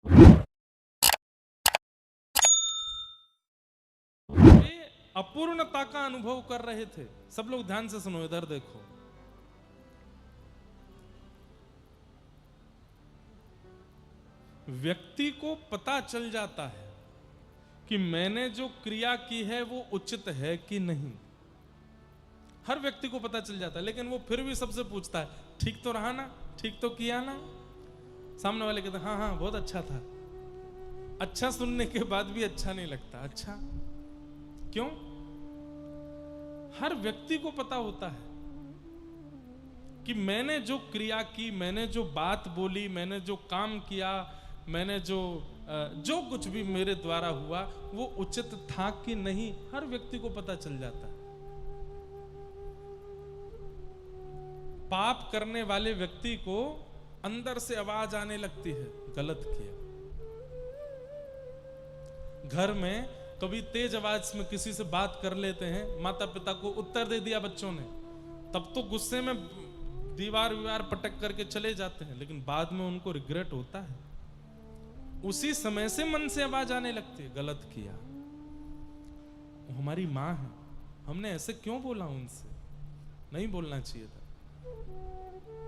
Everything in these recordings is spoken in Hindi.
वे अपूर्णता का अनुभव कर रहे थे। सब लोग ध्यान से सुनो, इधर देखो। व्यक्ति को पता चल जाता है कि मैंने जो क्रिया की है वो उचित है कि नहीं। हर व्यक्ति को पता चल जाता है, लेकिन वो फिर भी सबसे पूछता है, ठीक तो रहा ना, ठीक तो किया ना। सामने वाले कहते हैं हाँ हाँ बहुत अच्छा था। अच्छा सुनने के बाद भी अच्छा नहीं लगता। अच्छा क्यों? हर व्यक्ति को पता होता है कि मैंने जो क्रिया की, मैंने जो बात बोली, मैंने जो काम किया, मैंने जो कुछ भी मेरे द्वारा हुआ वो उचित था कि नहीं। हर व्यक्ति को पता चल जाता है। पाप करने वाले व्यक्ति को अंदर से आवाज आने लगती है, गलत किया। घर में कभी तेज आवाज में किसी से बात कर लेते हैं, माता पिता को उत्तर दे दिया बच्चों ने, तब तो गुस्से में दीवार विवार पटक करके चले जाते हैं, लेकिन बाद में उनको रिग्रेट होता है। उसी समय से मन से आवाज आने लगती है, गलत किया। वो हमारी माँ है, हमने ऐसे क्यों बोला उनसे, नहीं बोलना चाहिए था।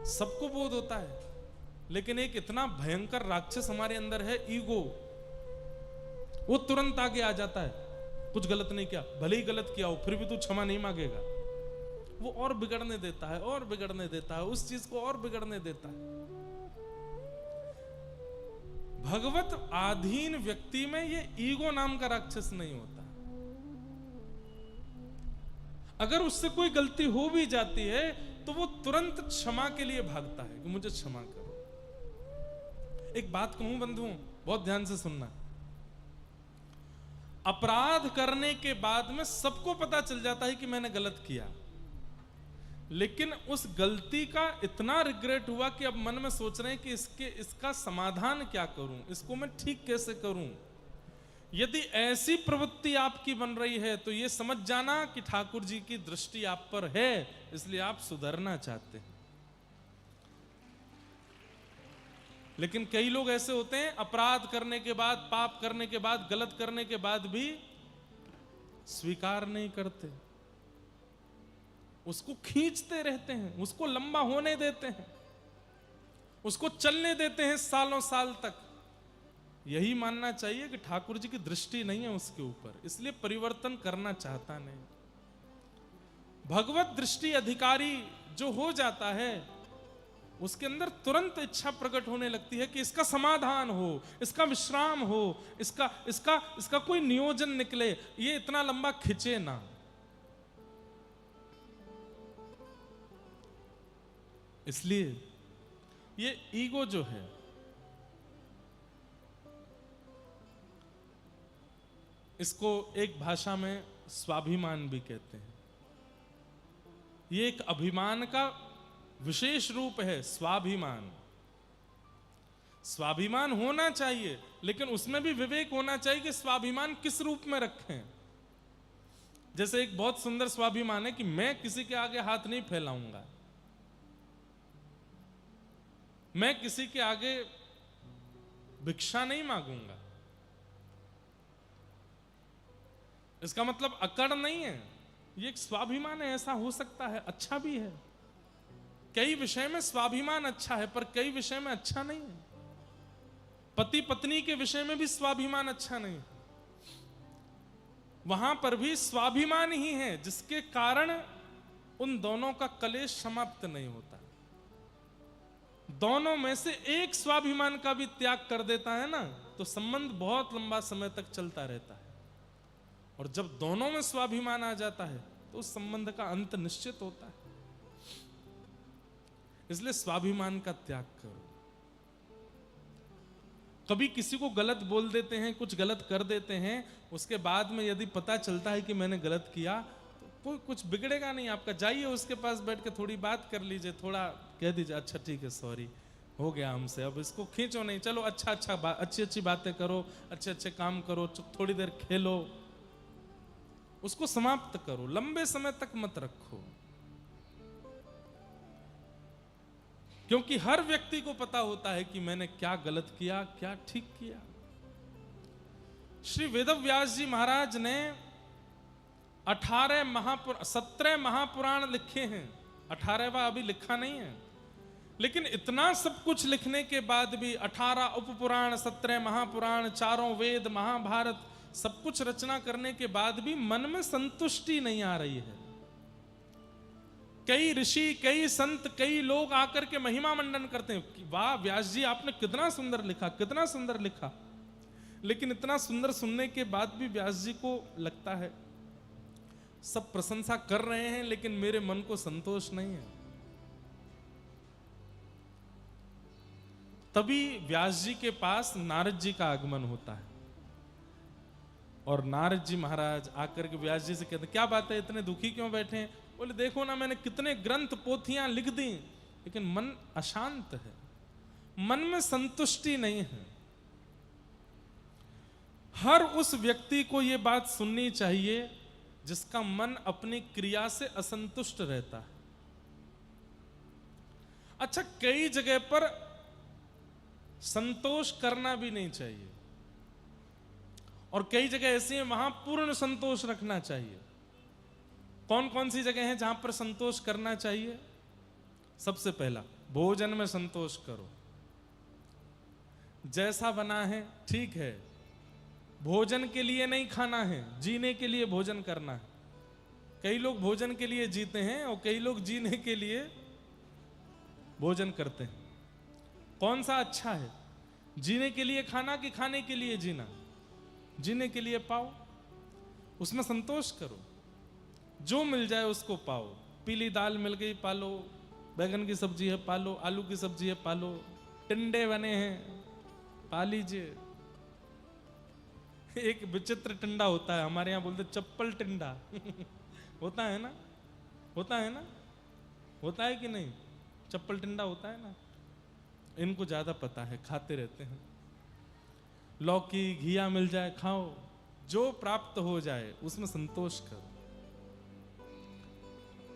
सबको बोध होता है, लेकिन एक इतना भयंकर राक्षस हमारे अंदर है, ईगो। वो तुरंत आगे आ जाता है, कुछ गलत नहीं किया, भले ही गलत किया हो फिर भी तू क्षमा नहीं मांगेगा। वो और बिगड़ने देता है, और बिगड़ने देता है, उस चीज को और बिगड़ने देता है। भगवत आधीन व्यक्ति में ये ईगो नाम का राक्षस नहीं होता। अगर उससे कोई गलती हो भी जाती है तो वो तुरंत क्षमा के लिए भागता है कि मुझे क्षमा करो। एक बात कहूं बंधुओं, बहुत ध्यान से सुनना। अपराध करने के बाद में सबको पता चल जाता है कि मैंने गलत किया, लेकिन उस गलती का इतना रिग्रेट हुआ कि अब मन में सोच रहे हैं कि इसका समाधान क्या करूं, इसको मैं ठीक कैसे करूं। यदि ऐसी प्रवृत्ति आपकी बन रही है तो यह समझ जाना कि ठाकुर जी की दृष्टि आप पर है, इसलिए आप सुधरना चाहते हैं। लेकिन कई लोग ऐसे होते हैं, अपराध करने के बाद, पाप करने के बाद, गलत करने के बाद भी स्वीकार नहीं करते, उसको खींचते रहते हैं, उसको लंबा होने देते हैं, उसको चलने देते हैं सालों साल तक। यही मानना चाहिए कि ठाकुर जी की दृष्टि नहीं है उसके ऊपर, इसलिए परिवर्तन करना चाहता नहीं। भगवत दृष्टि अधिकारी जो हो जाता है, उसके अंदर तुरंत इच्छा प्रकट होने लगती है कि इसका समाधान हो, इसका विश्राम हो, इसका इसका इसका कोई नियोजन निकले, ये इतना लंबा खिंचे ना। इसलिए ये ईगो जो है, इसको एक भाषा में स्वाभिमान भी कहते हैं। ये एक अभिमान का विशेष रूप है, स्वाभिमान। स्वाभिमान होना चाहिए, लेकिन उसमें भी विवेक होना चाहिए कि स्वाभिमान किस रूप में रखें। जैसे एक बहुत सुंदर स्वाभिमान है कि मैं किसी के आगे हाथ नहीं फैलाऊंगा, मैं किसी के आगे भिक्षा नहीं मांगूंगा। इसका मतलब अकड़ नहीं है, ये एक स्वाभिमान है। ऐसा हो सकता है, अच्छा भी है। कई विषय में स्वाभिमान अच्छा है, पर कई विषय में अच्छा नहीं है। पति पत्नी के विषय में भी स्वाभिमान अच्छा नहीं है। वहां पर भी स्वाभिमान ही है जिसके कारण उन दोनों का कलेश समाप्त नहीं होता। दोनों में से एक स्वाभिमान का भी त्याग कर देता है ना, तो संबंध बहुत लंबा समय तक चलता रहता है। और जब दोनों में स्वाभिमान आ जाता है तो उस संबंध का अंत निश्चित होता है। इसलिए स्वाभिमान का त्याग करो। कभी किसी को गलत बोल देते हैं, कुछ गलत कर देते हैं, उसके बाद में यदि पता चलता है कि मैंने गलत किया, तो कोई कुछ बिगड़ेगा नहीं आपका। जाइए उसके पास बैठ के थोड़ी बात कर लीजिए, थोड़ा कह दीजिए अच्छा ठीक है, सॉरी हो गया हमसे, अब इसको खींचो नहीं, चलो अच्छी अच्छी बातें करो, अच्छे अच्छे काम करो, थोड़ी देर खेलो, उसको समाप्त करो, लंबे समय तक मत रखो। क्योंकि हर व्यक्ति को पता होता है कि मैंने क्या गलत किया, क्या ठीक किया। श्री वेदव्यास जी महाराज ने 17 महापुराण लिखे हैं। 18वां अभी लिखा नहीं है, लेकिन इतना सब कुछ लिखने के बाद भी 18 उपपुराण, 17 महापुराण, 4 वेद, महाभारत, सब कुछ रचना करने के बाद भी मन में संतुष्टि नहीं आ रही है। कई ऋषि, कई संत, कई लोग आकर के महिमा मंडन करते हैं कि वाह व्यास जी आपने कितना सुंदर लिखा, कितना सुंदर लिखा। लेकिन इतना सुंदर सुनने के बाद भी व्यास जी को लगता है सब प्रशंसा कर रहे हैं लेकिन मेरे मन को संतोष नहीं है। तभी व्यास जी के पास नारद जी का आगमन होता है और नारद जी महाराज आकर के व्यास जी से कहते क्या बात है, इतने दुखी क्यों बैठे हैं? बोले देखो ना, मैंने कितने ग्रंथ पोथियां लिख दी लेकिन मन अशांत है, मन में संतुष्टि नहीं है। हर उस व्यक्ति को यह बात सुननी चाहिए जिसका मन अपनी क्रिया से असंतुष्ट रहता है। अच्छा, कई जगह पर संतोष करना भी नहीं चाहिए और कई जगह ऐसी है वहां पूर्ण संतोष रखना चाहिए। कौन कौन सी जगह है जहां पर संतोष करना चाहिए? सबसे पहला, भोजन में संतोष करो। जैसा बना है ठीक है, भोजन के लिए नहीं खाना है, जीने के लिए भोजन करना है। कई लोग भोजन के लिए जीते हैं और कई लोग जीने के लिए भोजन करते हैं। कौन सा अच्छा है, जीने के लिए खाना कि खाने के लिए जीना? जीने के लिए पाओ, उसमें संतोष करो, जो मिल जाए उसको पाओ। पीली दाल मिल गई पालो, बैगन की सब्जी है पालो, आलू की सब्जी है पालो, टिंडे बने हैं पा लीजिए। एक विचित्र टिंडा होता है, हमारे यहाँ बोलते चप्पल टिंडा होता है ना, होता है ना, होता है कि नहीं? चप्पल टिंडा होता है ना, इनको ज्यादा पता है, खाते रहते हैं। लौकी घिया मिल जाए खाओ, जो प्राप्त हो जाए उसमें संतोष करो।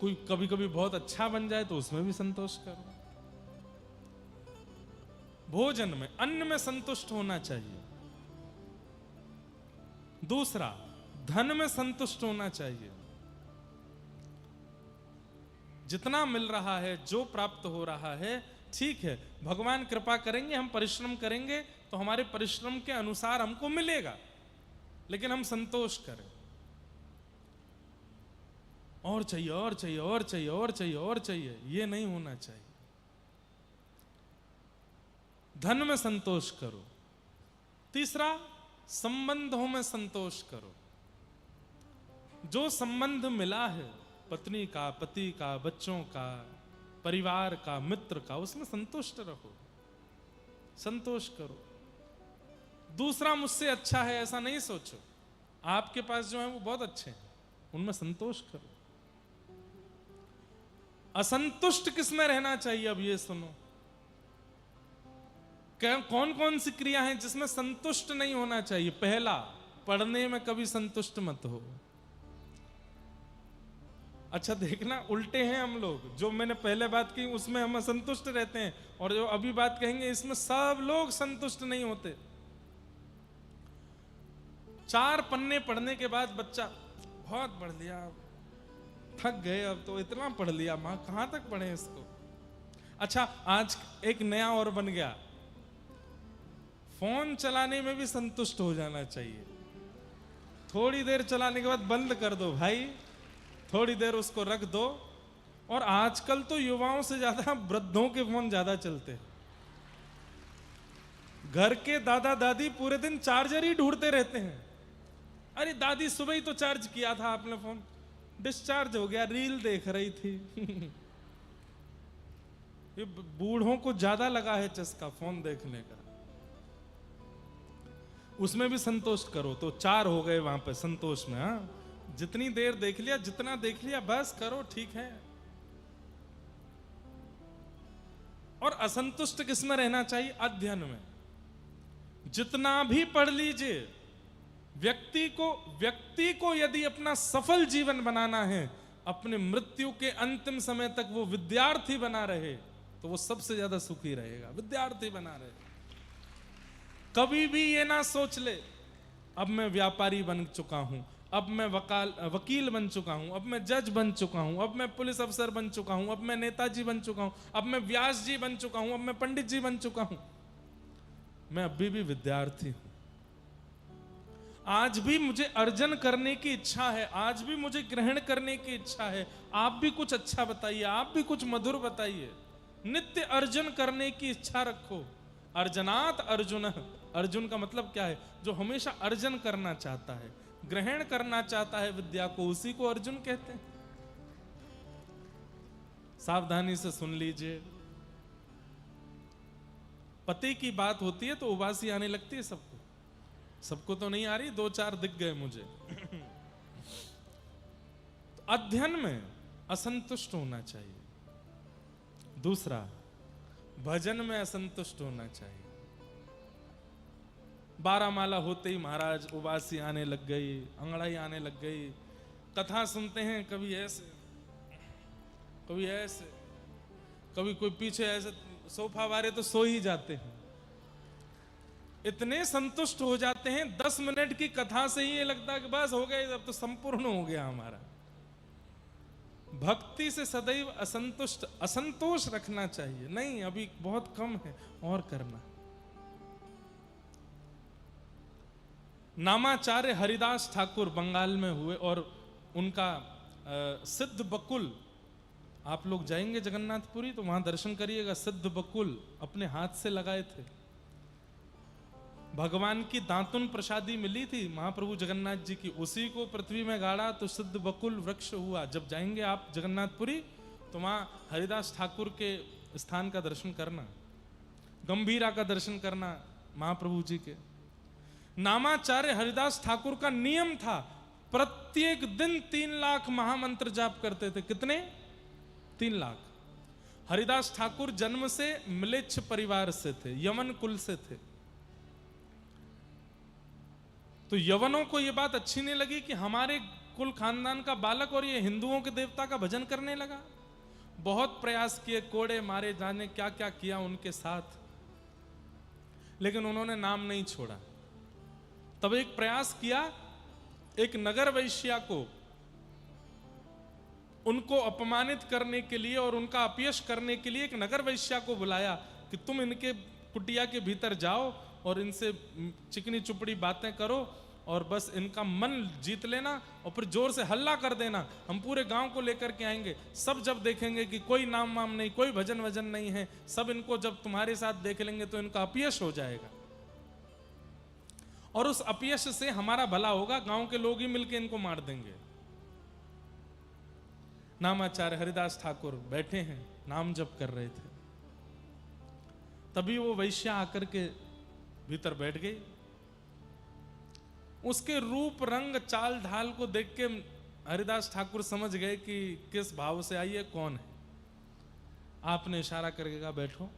कोई कभी कभी बहुत अच्छा बन जाए तो उसमें भी संतोष करो। भोजन में, अन्न में संतुष्ट होना चाहिए। दूसरा, धन में संतुष्ट होना चाहिए। जितना मिल रहा है, जो प्राप्त हो रहा है ठीक है, भगवान कृपा करेंगे, हम परिश्रम करेंगे तो हमारे परिश्रम के अनुसार हमको मिलेगा, लेकिन हम संतोष करें। और चाहिए और चाहिए और चाहिए और चाहिए और चाहिए, ये नहीं होना चाहिए। धन में संतोष करो। तीसरा, संबंधों में संतोष करो। जो संबंध मिला है, पत्नी का, पति का, बच्चों का, परिवार का, मित्र का, उसमें संतुष्ट रहो, संतोष करो। दूसरा मुझसे अच्छा है ऐसा नहीं सोचो, आपके पास जो है वो बहुत अच्छे हैं, उनमें संतोष करो। असंतुष्ट किसमें रहना चाहिए? अब ये सुनो, कौन कौन सी क्रिया है जिसमें संतुष्ट नहीं होना चाहिए? पहला, पढ़ने में कभी संतुष्ट मत हो। अच्छा देखना, उल्टे हैं हम लोग। जो मैंने पहले बात की उसमें हम संतुष्ट रहते हैं और जो अभी बात कहेंगे इसमें सब लोग संतुष्ट नहीं होते। 4 पन्ने पढ़ने के बाद बच्चा, बहुत पढ़ लिया, थक गए, अब तो इतना पढ़ लिया, मां कहां तक पढ़े इसको। अच्छा, आज एक नया और बन गया, फोन चलाने में भी संतुष्ट हो जाना चाहिए। थोड़ी देर चलाने के बाद बंद कर दो भाई, थोड़ी देर उसको रख दो। और आजकल तो युवाओं से ज्यादा वृद्धों के फोन ज्यादा चलते हैं। घर के दादा दादी पूरे दिन चार्जर ही ढूंढते रहते हैं। अरे दादी सुबह ही तो चार्ज किया था आपने फोन, डिस्चार्ज हो गया, रील देख रही थी ये बूढ़ों को ज्यादा लगा है चस्का फोन देखने का। उसमें भी संतोष करो। तो 4 हो गए वहां पे संतोष में। हाँ, जितनी देर देख लिया, जितना देख लिया बस करो, ठीक है। और असंतुष्ट किसमें रहना चाहिए? अध्ययन में। जितना भी पढ़ लीजिए, व्यक्ति को यदि अपना सफल जीवन बनाना है, अपने मृत्यु के अंतिम समय तक वो विद्यार्थी बना रहे, तो वो सबसे ज्यादा सुखी रहेगा। विद्यार्थी बना रहे, कभी भी ये ना सोच ले अब मैं व्यापारी बन चुका हूं, अब मैं वकील बन चुका हूं, अब मैं जज बन चुका हूं, अब मैं पुलिस अफसर बन चुका हूं, अब मैं नेताजी बन चुका हूं, अब मैं व्यास जी बन चुका हूं, अब मैं पंडित जी बन चुका हूं। मैं अभी भी विद्यार्थी हूं। आज भी मुझे अर्जन करने की इच्छा है, आज भी मुझे ग्रहण करने की इच्छा है। आप भी कुछ अच्छा बताइए, आप भी कुछ मधुर बताइए। नित्य अर्जन करने की इच्छा रखो। अर्जनात अर्जुन, अर्जुन का मतलब क्या है? जो हमेशा अर्जन करना चाहता है, ग्रहण करना चाहता है विद्या को, उसी को अर्जुन कहते हैं। सावधानी से सुन लीजिए, पति की बात होती है तो उबासी आने लगती है सबको। सबको तो नहीं आ रही, 2-4 दिख गए मुझे। तो अध्ययन में असंतुष्ट होना चाहिए। दूसरा, भजन में असंतुष्ट होना चाहिए। 12 माला होते ही महाराज उबासी आने लग गई, अंगड़ाई आने लग गई। कथा सुनते हैं, कभी ऐसे कभी ऐसे, कभी कोई पीछे ऐसे सोफा वाले तो सो ही जाते हैं। इतने संतुष्ट हो जाते हैं 10 मिनट की कथा से ही ये लगता है कि बस हो गया, अब तो संपूर्ण हो गया हमारा। भक्ति से सदैव असंतोष रखना चाहिए। नहीं, अभी बहुत कम है, और करना। नामाचार्य हरिदास ठाकुर बंगाल में हुए और उनका सिद्ध बकुल, आप लोग जाएंगे जगन्नाथपुरी तो वहां दर्शन करिएगा। सिद्ध बकुल अपने हाथ से लगाए थे। भगवान की दातुन प्रसादी मिली थी महाप्रभु जगन्नाथ जी की, उसी को पृथ्वी में गाड़ा तो सिद्ध बकुल वृक्ष हुआ। जब जाएंगे आप जगन्नाथपुरी तो वहां हरिदास ठाकुर के स्थान का दर्शन करना, गंभीरा का दर्शन करना महाप्रभु जी के। नामाचार्य हरिदास ठाकुर का नियम था, प्रत्येक दिन 3 लाख महामंत्र जाप करते थे। कितने? 3 लाख। हरिदास ठाकुर जन्म से म्लेच्छ परिवार से थे, यवन कुल से थे। तो यवनों को यह बात अच्छी नहीं लगी कि हमारे कुल खानदान का बालक और ये हिंदुओं के देवता का भजन करने लगा। बहुत प्रयास किए, कोड़े मारे, जाने क्या क्या किया उनके साथ, लेकिन उन्होंने नाम नहीं छोड़ा। तब एक प्रयास किया, एक नगर वैश्या को उनको अपमानित करने के लिए और उनका अपयश करने के लिए एक नगर वैश्या को बुलाया कि तुम इनके कुटिया के भीतर जाओ और इनसे चिकनी चुपड़ी बातें करो और बस इनका मन जीत लेना और फिर जोर से हल्ला कर देना, हम पूरे गांव को लेकर के आएंगे। सब जब देखेंगे कि कोई नाम वाम नहीं, कोई भजन वजन नहीं है, सब इनको जब तुम्हारे साथ देख लेंगे तो इनका अपयश हो जाएगा और उस अपयश से हमारा भला होगा, गांव के लोग ही मिलकर इनको मार देंगे। नामाचार्य हरिदास ठाकुर बैठे हैं, नाम जप कर रहे थे। तभी वो वैश्या आकर के भीतर बैठ गई। उसके रूप रंग चाल ढाल को देख के हरिदास ठाकुर समझ गए कि किस भाव से आई है, कौन है। आपने इशारा करके कहा बैठो।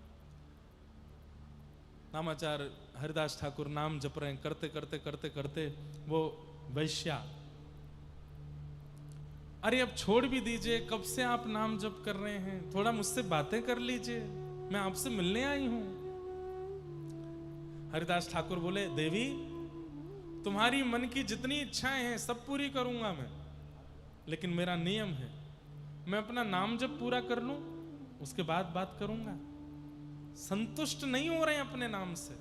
नामाचार्य हरिदास ठाकुर नाम जप रहे हैं, करते करते करते करते वो वैश्या, अरे अब छोड़ भी दीजिए, कब से आप नाम जप कर रहे हैं, थोड़ा मुझसे बातें कर लीजिए, मैं आपसे मिलने आई हूं। हरिदास ठाकुर बोले, देवी तुम्हारी मन की जितनी इच्छाएं हैं सब पूरी करूंगा मैं, लेकिन मेरा नियम है, मैं अपना नाम जब पूरा कर लूं उसके बाद बात करूंगा। संतुष्ट नहीं हो रहे हैं अपने नाम से।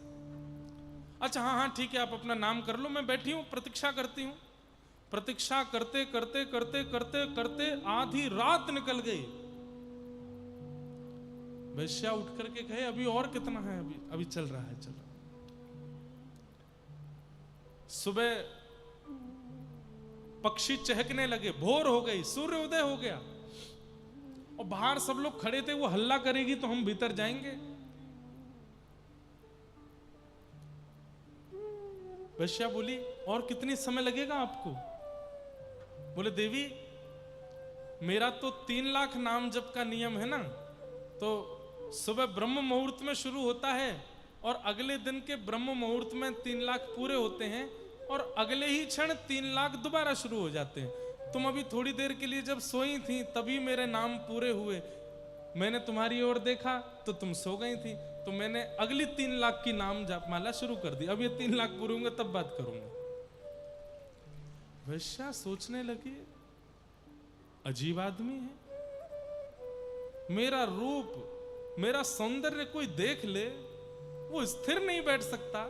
अच्छा हाँ हाँ ठीक है, आप अपना नाम कर लो, मैं बैठी हूं, प्रतीक्षा करती हूं। प्रतीक्षा करते करते करते करते करते आधी रात निकल गई। वैश्या उठ करके कहे, अभी और कितना है, अभी चल रहा है, चल रहा है। सुबह पक्षी चहकने लगे, भोर हो गई, सूर्योदय हो गया और बाहर सब लोग खड़े थे। वो हल्ला करेगी तो हम भीतर जाएंगे। वैश्या बोली, और कितनी समय लगेगा आपको? बोले, देवी मेरा तो 3 लाख नाम जप का नियम है ना, तो सुबह ब्रह्म मुहूर्त में शुरू होता है और अगले दिन के ब्रह्म मुहूर्त में 3 लाख पूरे होते हैं और अगले ही क्षण 3 लाख दोबारा शुरू हो जाते हैं। तुम अभी थोड़ी देर के लिए जब सोई थी तभी मेरे नाम पूरे हुए, मैंने तुम्हारी ओर देखा तो तुम सो गई थी, तो मैंने अगली 3 लाख की नाम जाप माला शुरू कर दी। अब ये 3 लाख पूरे होंगे तब बात करूंगा। वैश्या सोचने लगी, अजीब आदमी है, मेरा रूप, मेरा सौंदर्य कोई देख ले वो स्थिर नहीं बैठ सकता,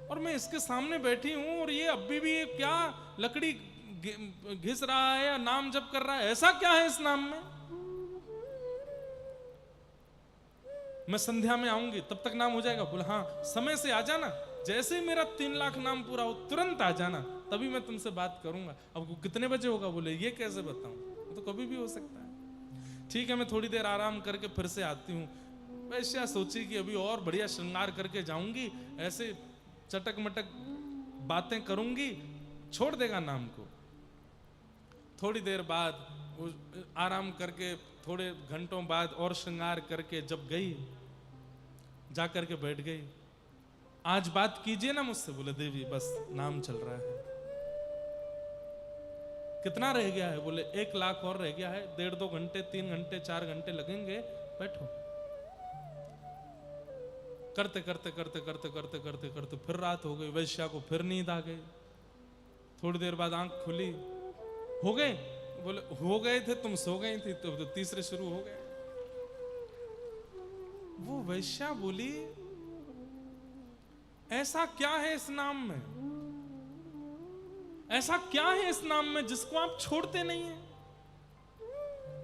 और मैं इसके सामने बैठी हूं और ये अभी भी क्या लकड़ी घिस रहा है या नाम जप कर रहा है, ऐसा क्या है इस नाम में? मैं संध्या में आऊंगी तब तक नाम हो जाएगा। बोला हाँ, समय से आ जाना, जैसे ही मेरा 3 लाख नाम पूरा हो तुरंत आ जाना, तभी मैं तुमसे बात करूंगा। अब कितने बजे होगा? बोले ये कैसे बताऊं, तो कभी भी हो सकता है। ठीक है, मैं थोड़ी देर आराम करके फिर से आती हूँ। वैश्या सोची कि अभी और बढ़िया श्रृंगार करके जाऊंगी, ऐसे चटक मटक बातें करूंगी, छोड़ देगा नाम को। थोड़ी देर बाद आराम करके थोड़े घंटों बाद और श्रृंगार करके जब गई, जा करके बैठ गई। आज बात कीजिए ना मुझसे। बोले देवी बस नाम चल रहा है। कितना रह गया है? बोले 1 लाख और रह गया है, 1.5-2 घंटे, 3 घंटे, 4 घंटे लगेंगे, बैठो। करते करते करते करते करते करते करते फिर रात हो गई। वैश्या को फिर नींद आ गई। थोड़ी देर बाद आंख खुली, हो गए? बोले हो गए थे, तुम सो गई थी, तो तीसरे शुरू हो गए। वो वैश्या बोली, ऐसा क्या है इस नाम में, ऐसा क्या है इस नाम में जिसको आप छोड़ते नहीं हैं?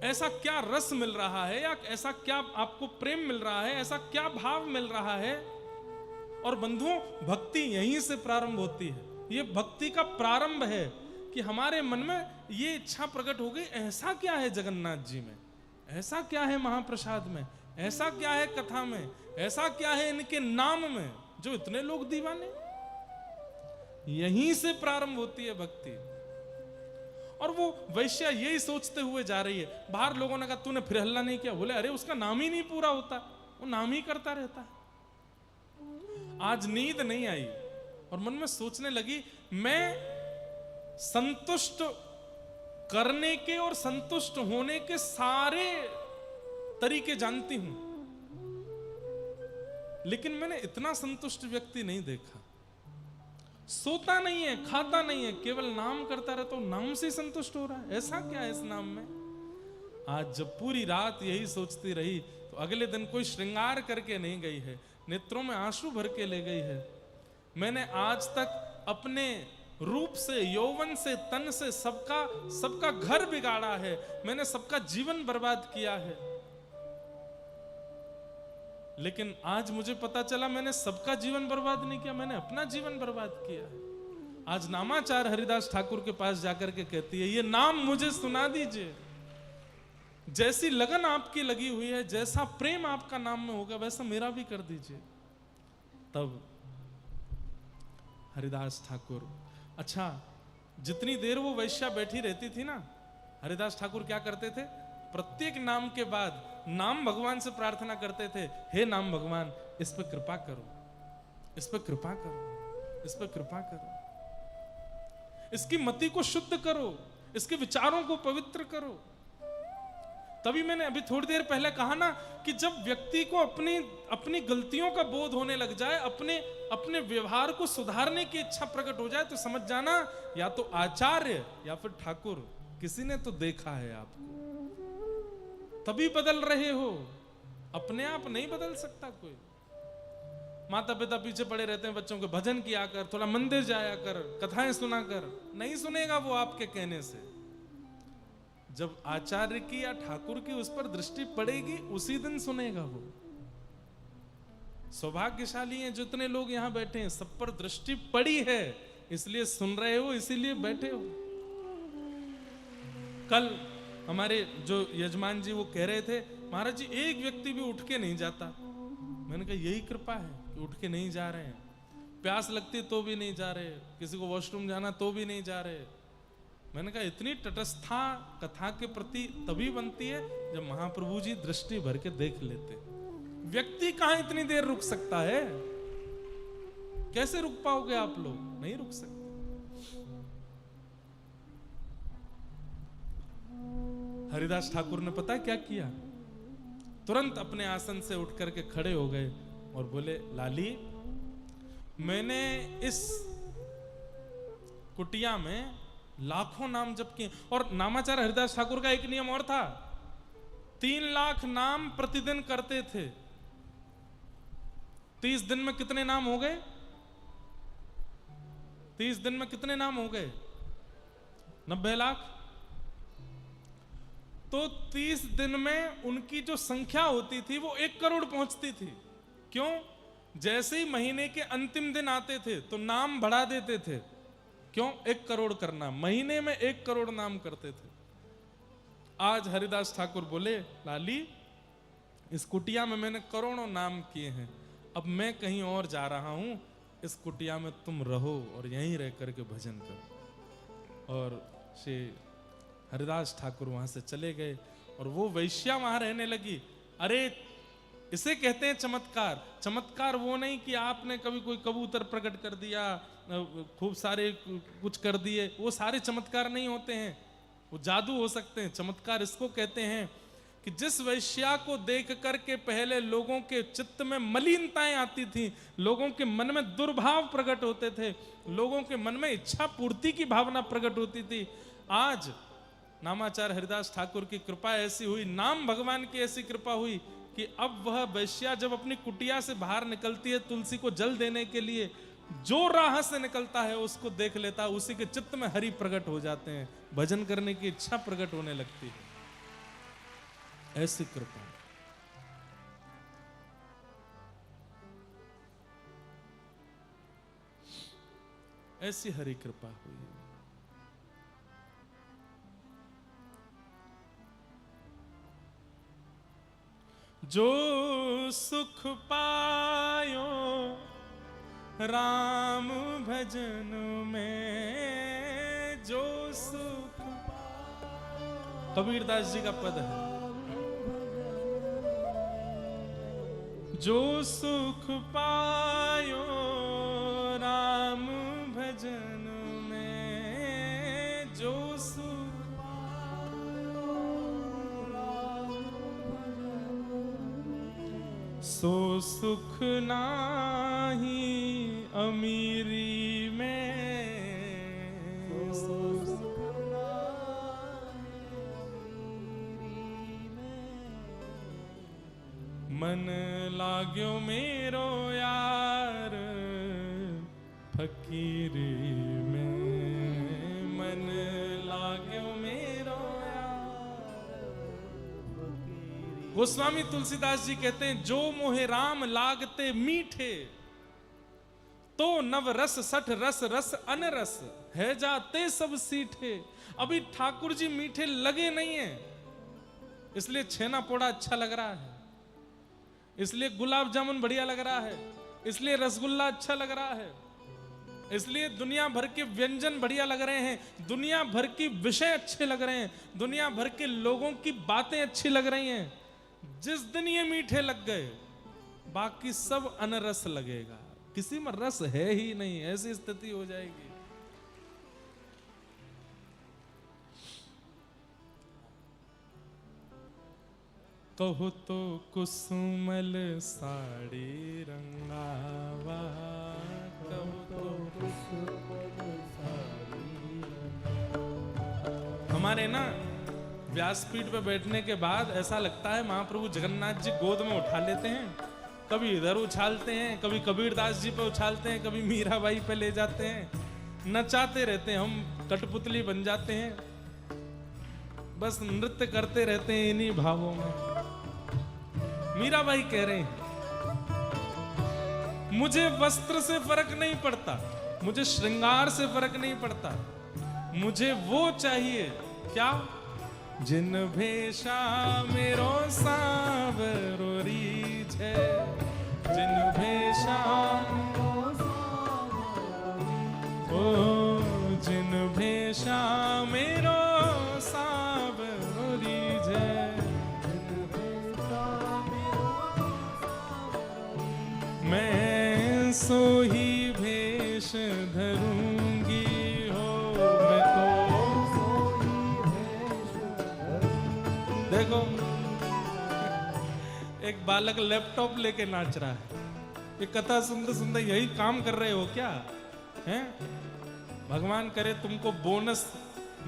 ऐसा क्या रस मिल रहा है, या ऐसा क्या आपको प्रेम मिल रहा है, ऐसा क्या भाव मिल रहा है? और बंधुओं, भक्ति यहीं से प्रारंभ होती है। ये भक्ति का प्रारंभ है कि हमारे मन में ये इच्छा प्रकट हो गई, ऐसा क्या है जगन्नाथ जी में, ऐसा क्या है महाप्रसाद में, ऐसा क्या है कथा में, ऐसा क्या है इनके नाम में जो इतने लोग दीवाने। यहीं से प्रारंभ होती है भक्ति। और वो वैश्या यही सोचते हुए जा रही है। बाहर लोगों ने कहा तूने फिर हल्ला नहीं किया? बोले अरे उसका नाम ही नहीं पूरा होता, वो नाम ही करता रहता है। आज नींद नहीं आई और मन में सोचने लगी, मैं संतुष्ट करने के और संतुष्ट होने के सारे तरीके जानती हूं, लेकिन मैंने इतना संतुष्ट व्यक्ति नहीं देखा। सोता नहीं है, खाता नहीं है, केवल नाम करता रहता, तो नाम से संतुष्ट हो रहा है। ऐसा क्या है इस नाम में? आज जब पूरी रात यही सोचती रही तो अगले दिन कोई श्रृंगार करके नहीं गई है, नेत्रों में आंसू भर के ले गई है। मैंने आज तक अपने रूप से, यौवन से, तन से सबका घर बिगाड़ा है, मैंने सबका जीवन बर्बाद किया है। लेकिन आज मुझे पता चला मैंने सबका जीवन बर्बाद नहीं किया, मैंने अपना जीवन बर्बाद किया है। आज नामाचार हरिदास ठाकुर के पास जाकर के कहती है, ये नाम मुझे सुना दीजिए। जैसी लगन आपकी लगी हुई है, जैसा प्रेम आपका नाम में होगा, वैसा मेरा भी कर दीजिए। तब हरिदास ठाकुर, अच्छा जितनी देर वो वैश्या बैठी रहती थी ना, हरिदास ठाकुर क्या करते थे? प्रत्येक नाम के बाद नाम भगवान से प्रार्थना करते थे, हे नाम भगवान इस पर कृपा करो, इस पर कृपा करो, इस पर कृपा करो, इसकी मति को शुद्ध करो, इसके विचारों को पवित्र करो। तभी मैंने अभी थोड़ी देर पहले कहा ना कि जब व्यक्ति को अपनी गलतियों का बोध होने लग जाए, अपने व्यवहार को सुधारने की इच्छा प्रकट हो जाए, तो समझ जाना या तो आचार्य या फिर ठाकुर किसी ने तो देखा है आपको, तभी बदल रहे हो। अपने आप नहीं बदल सकता कोई। माता पिता पीछे पड़े रहते हैं बच्चों के, भजन किया कर, थोड़ा मंदिर जाया कर, कथाएं सुना कर, नहीं सुनेगा वो आपके कहने से। जब आचार्य की या ठाकुर की उस पर दृष्टि पड़ेगी, उसी दिन सुनेगा वो। सौभाग्यशाली हैं जितने लोग यहां बैठे हैं, सब पर दृष्टि पड़ी है, इसलिए सुन रहे हो, इसीलिए बैठे हो। कल हमारे जो यजमान जी वो कह रहे थे, महाराज जी एक व्यक्ति भी उठ के नहीं जाता। मैंने कहा यही कृपा है कि उठ के नहीं जा रहे हैं। प्यास लगती तो भी नहीं जा रहे, किसी को वॉशरूम जाना तो भी नहीं जा रहे। मैंने कहा इतनी तटस्था कथा के प्रति तभी बनती है जब महाप्रभु जी दृष्टि भर के देख लेते। व्यक्ति कहां इतनी देर रुक सकता है? कैसे रुक पाओगे आप लोग? नहीं रुक सकते। हरिदास ठाकुर ने पता है क्या किया? तुरंत अपने आसन से उठ करके खड़े हो गए और बोले, लाली, मैंने इस कुटिया में लाखों नाम जप किए। और नामाचार्य हरिदास ठाकुर का एक नियम और था, 3 लाख नाम प्रतिदिन करते थे। 30 दिन में कितने नाम हो गए? 30 दिन में कितने नाम हो गए? 90 लाख। तो 30 दिन में उनकी जो संख्या होती थी वो 1 करोड़ पहुंचती थी। क्यों? जैसे ही महीने के अंतिम दिन आते थे तो नाम बढ़ा देते थे। क्यों? 1 करोड़ करना, महीने में 1 करोड़ नाम करते थे। आज हरिदास ठाकुर बोले, लाली, इस कुटिया में मैंने करोड़ों नाम किए हैं, अब मैं कहीं और जा रहा हूं, इस कुटिया में तुम रहो और यहीं रह करके भजन करो। और श्री हरिदास ठाकुर वहां से चले गए और वो वैश्या वहां रहने लगी। अरे इसे कहते हैं चमत्कार। चमत्कार वो नहीं कि आपने कभी कोई कबूतर प्रकट कर दिया, खूब सारे कुछ कर दिए, वो सारे चमत्कार नहीं होते हैं, वो जादू हो सकते हैं। चमत्कार इसको कहते हैं कि जिस वैश्या को देख करके पहले लोगों के चित्त में मलिनताएं आती थी, लोगों के मन में दुर्भाव प्रकट होते थे, लोगों के मन में इच्छा पूर्ति की भावना प्रकट होती थी, आज नामाचार्य हरिदास ठाकुर की कृपा ऐसी हुई, नाम भगवान की ऐसी कृपा हुई कि अब वह वैश्या जब अपनी कुटिया से बाहर निकलती है तुलसी को जल देने के लिए, जो राह से निकलता है उसको देख लेता है, उसी के चित्त में हरि प्रकट हो जाते हैं, भजन करने की इच्छा प्रकट होने लगती है। ऐसी कृपा। ऐसी हरि कृपा हुई। जो सुख पायो राम भजन में, जो सुख कबीरदास जी का पद है, जो सुख पायो राम भजन में, जो सुख सो सुख नाही अमीरी में, सो सुख मन लाग्यो मेरो यार फकीरी में, मन लाग्यो मेरो यार। गोस्वामी तुलसीदास जी कहते हैं, जो मोहे राम लागते मीठे, तो नव रस सठ रस रस अनरस है जाते सब सीठे। अभी ठाकुर जी मीठे लगे नहीं है, इसलिए छेना पोड़ा अच्छा लग रहा है, इसलिए गुलाब जामुन बढ़िया लग रहा है, इसलिए रसगुल्ला अच्छा लग रहा है, इसलिए दुनिया भर के व्यंजन बढ़िया लग रहे हैं, दुनिया भर की विषय अच्छे लग रहे हैं, दुनिया भर के लोगों की बातें अच्छी लग रही हैं। जिस दिन ये मीठे लग गए बाकी सब अनरस लगेगा, किसी में रस है ही नहीं, ऐसी स्थिति हो जाएगी। कहो तो कुसुमल साड़ी रंगावा, कहो तो कुसुमल साड़ी रंगावा। हमारे ना व्यासपीठ पे बैठने के बाद ऐसा लगता है महाप्रभु जगन्नाथ जी गोद में उठा लेते हैं, कभी इधर उछालते हैं, कभी कबीरदास जी पे उछालते हैं, कभी मीराबाई पे ले जाते हैं, नचाते रहते हैं, हम कठपुतली बन जाते हैं, बस नृत्य करते रहते हैं इन्हीं भावों में। मीराबाई कह रहे हैं, मुझे वस्त्र से फर्क नहीं पड़ता, मुझे श्रृंगार से फर्क नहीं पड़ता, मुझे वो चाहिए क्या, जिन भेषा मेरो सावरो रीझ है, जिन भेषा ओ जिन भेषा मेरो सावरो रीझ है, मैं सो ही भेष धरूंगी हो, मैं तो देखो एक बालक लैपटॉप लेके नाच रहा है। ये कथा सुनते सुनते यही काम कर रहे हो क्या हैं? भगवान करे तुमको बोनस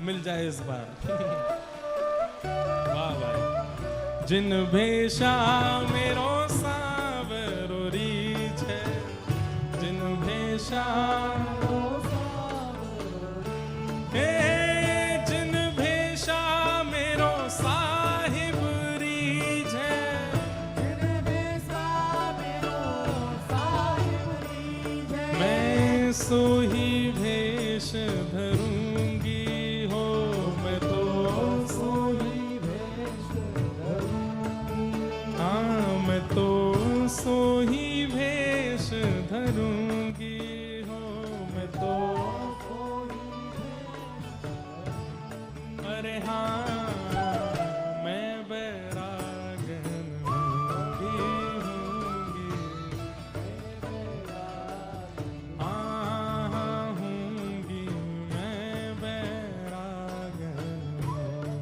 मिल जाए इस बार। वाह भाई। जिन भेषा मेरो सावरो रीछ है, जिन भेषा हे, जिन भेषा मेरो साहिब रीछ है, जिन भेषा मेरो साहिब रीछ है, मैं सो ही भेष धरूंगी हो, मैं तो सो ही भेष धरूंगी, हाँ मैं तो सो ही भेष धरूंगी हो, मैं तो सो ही भेष, अरे हाँ मैं बैरागन होंगी, हाँ होंगी मैं बैरागन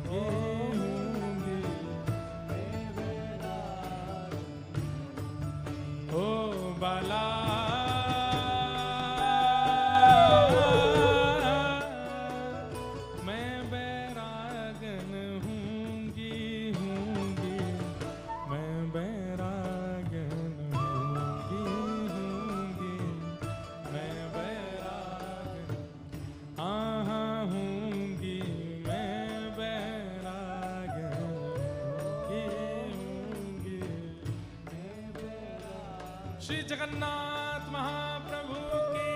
होंगी, ओ बाला मैं बैरागन होंगी, मैं बैरागन होंगी, मैं बैरागन, हाँ होंगी मैं बैरागन होंगी। श्री जगन्नाथ महाप्रभु की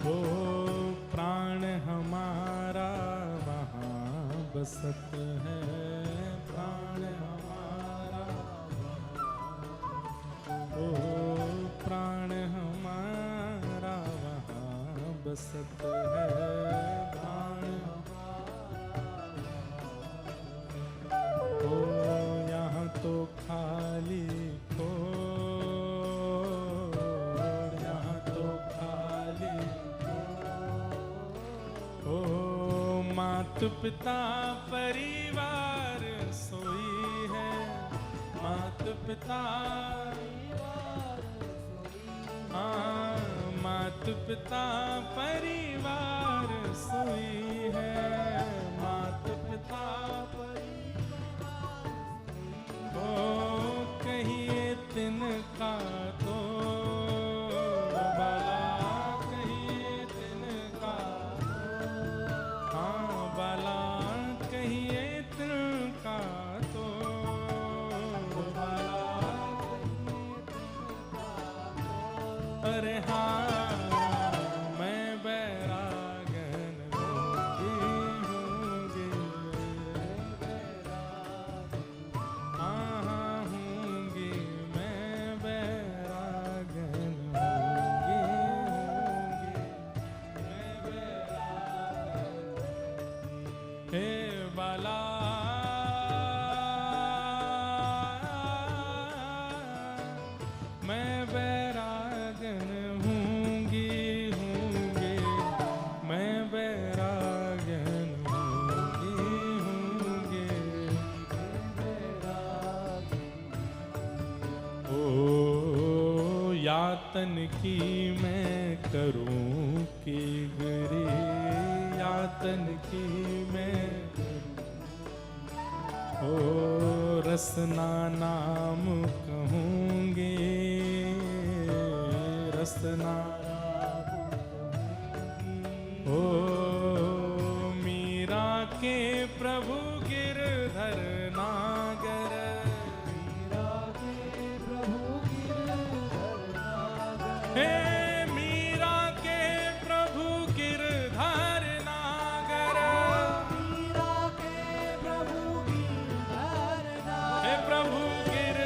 वो प्राण हमारा वहाँ बसत है, प्राण हमारा, वो प्राण हमारा वहाँ बसत है, प्राण ओ यहाँ तो खाली को, यहाँ तो खाली ओ मात पिता परिवार सोई है, मात पिता, हाँ मात पिता परिवार सोई है, मात पिता परिवार, ओ कहिए तिनका तो बाला, कहिए तिनका, हाँ बाला कहिए तिनका तो बाला, अरे हाँ मैं बैरागन होंगी, हाँ होंगी मैं बैरागन होंगी, मैं बैरागन, हे बाला मैं बैरागन होंगी, मैं बैरागन होंगी, ओ यातन की मैं करूं की गिरी, यातन की मैं ओ रसना नाम कहूंगी, रसना ओ मीरा के प्रभु गिरधर नागर, मीरा के प्रभु गिरधर नागर, हे मीरा के प्रभु गिरधर नागर, मीरा के प्रभु गिरधर नागर, हे प्रभु गिरधर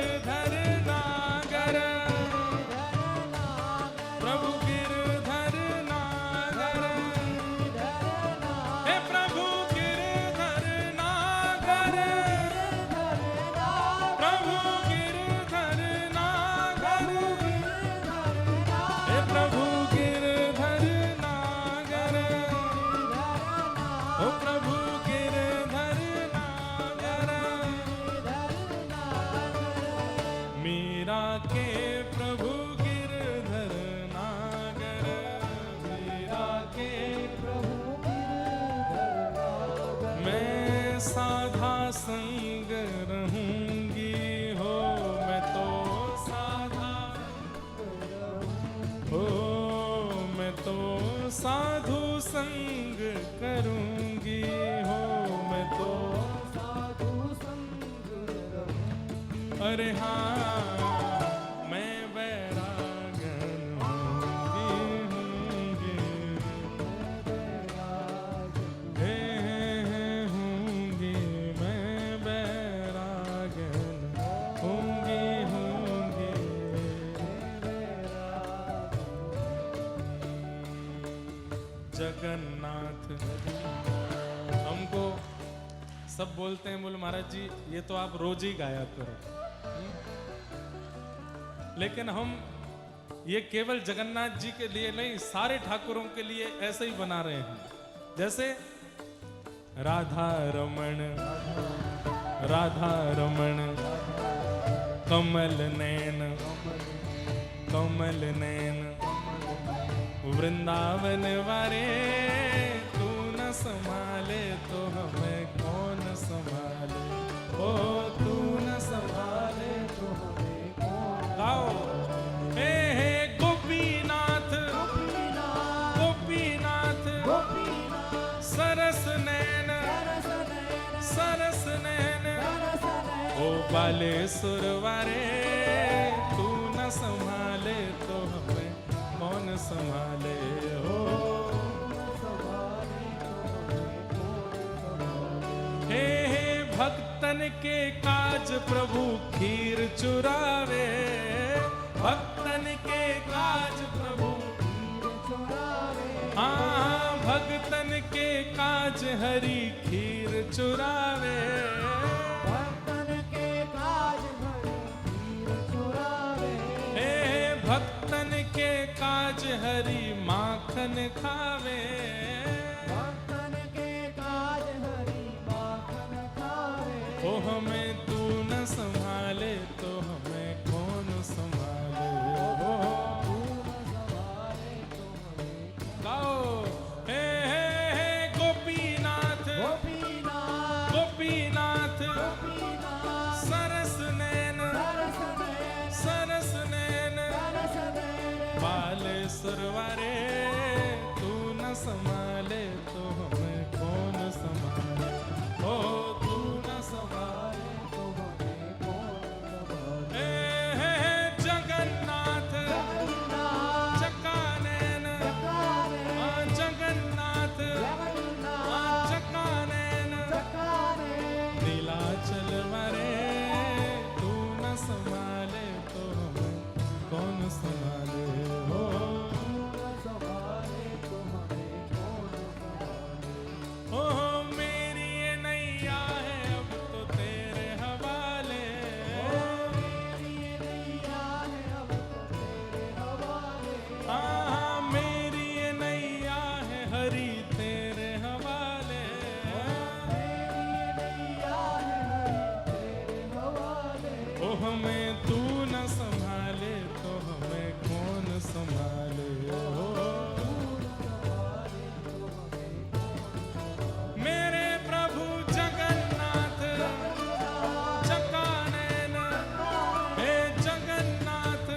तो साधु संग करूंगी हो, मैं तो साधु संग करूंगी। अरे हाँ मैं बैरागन होंगी, होंगी मैं बैरागन होंगी, होंगी जगन्नाथ। हमको सब बोलते हैं, बोले महाराज जी ये तो आप रोज ही गाया करो, लेकिन हम ये केवल जगन्नाथ जी के लिए नहीं, सारे ठाकुरों के लिए ऐसे ही बना रहे हैं। जैसे राधा रमण, राधा रमण कमल नैन, कमल नैन वृंदावन वारे, तू न संभाले तो हमें कौन संभाले, ओ तू न संभाले तो हमें कौन। गाओ हे गोपीनाथ, गोपीनाथ सरस नैन, सरस नैन ओ बालेश्वर वारे, तू न संभाले तो हमें कौन संभाले हो। हे भक्तन के काज प्रभु खीर चुरावे, भक्तन के काज प्रभु खीर चुरावे। हाँ भक्तन के काज हरि खीर चुरावे, भक्तन के काज हरि खीर चुरावे। हे भक्तन के काज हरि माखन खावे, भक्तन के काज हरि माखन खावे। ओ हमें तू न संभाले तो हमें कौन संभाले हो। गाओ हे गोपीनाथ, गोपीनाथ सरस नैन, सरस नैन बालेश्वर वारे, तू न संभाले तो हमें कौन संभाले, ओ तू न संभाले तो हमें कौन संभाले। हे जगन्नाथ, चकानैन, जगन्नाथ चकानैन नीलाचल वारे, तू न संभाले तो हमें कौन संभाले हो। ओ मेरी ये नैया है अब तो तेरे हवाले, हाँ मेरी ये नैया है हरि तेरे हवाले। ओ हमें तू न संभाले तो हमें कौन संभाले हो। मेरे प्रभु जगन्नाथ चकानैन, हे जगन्नाथ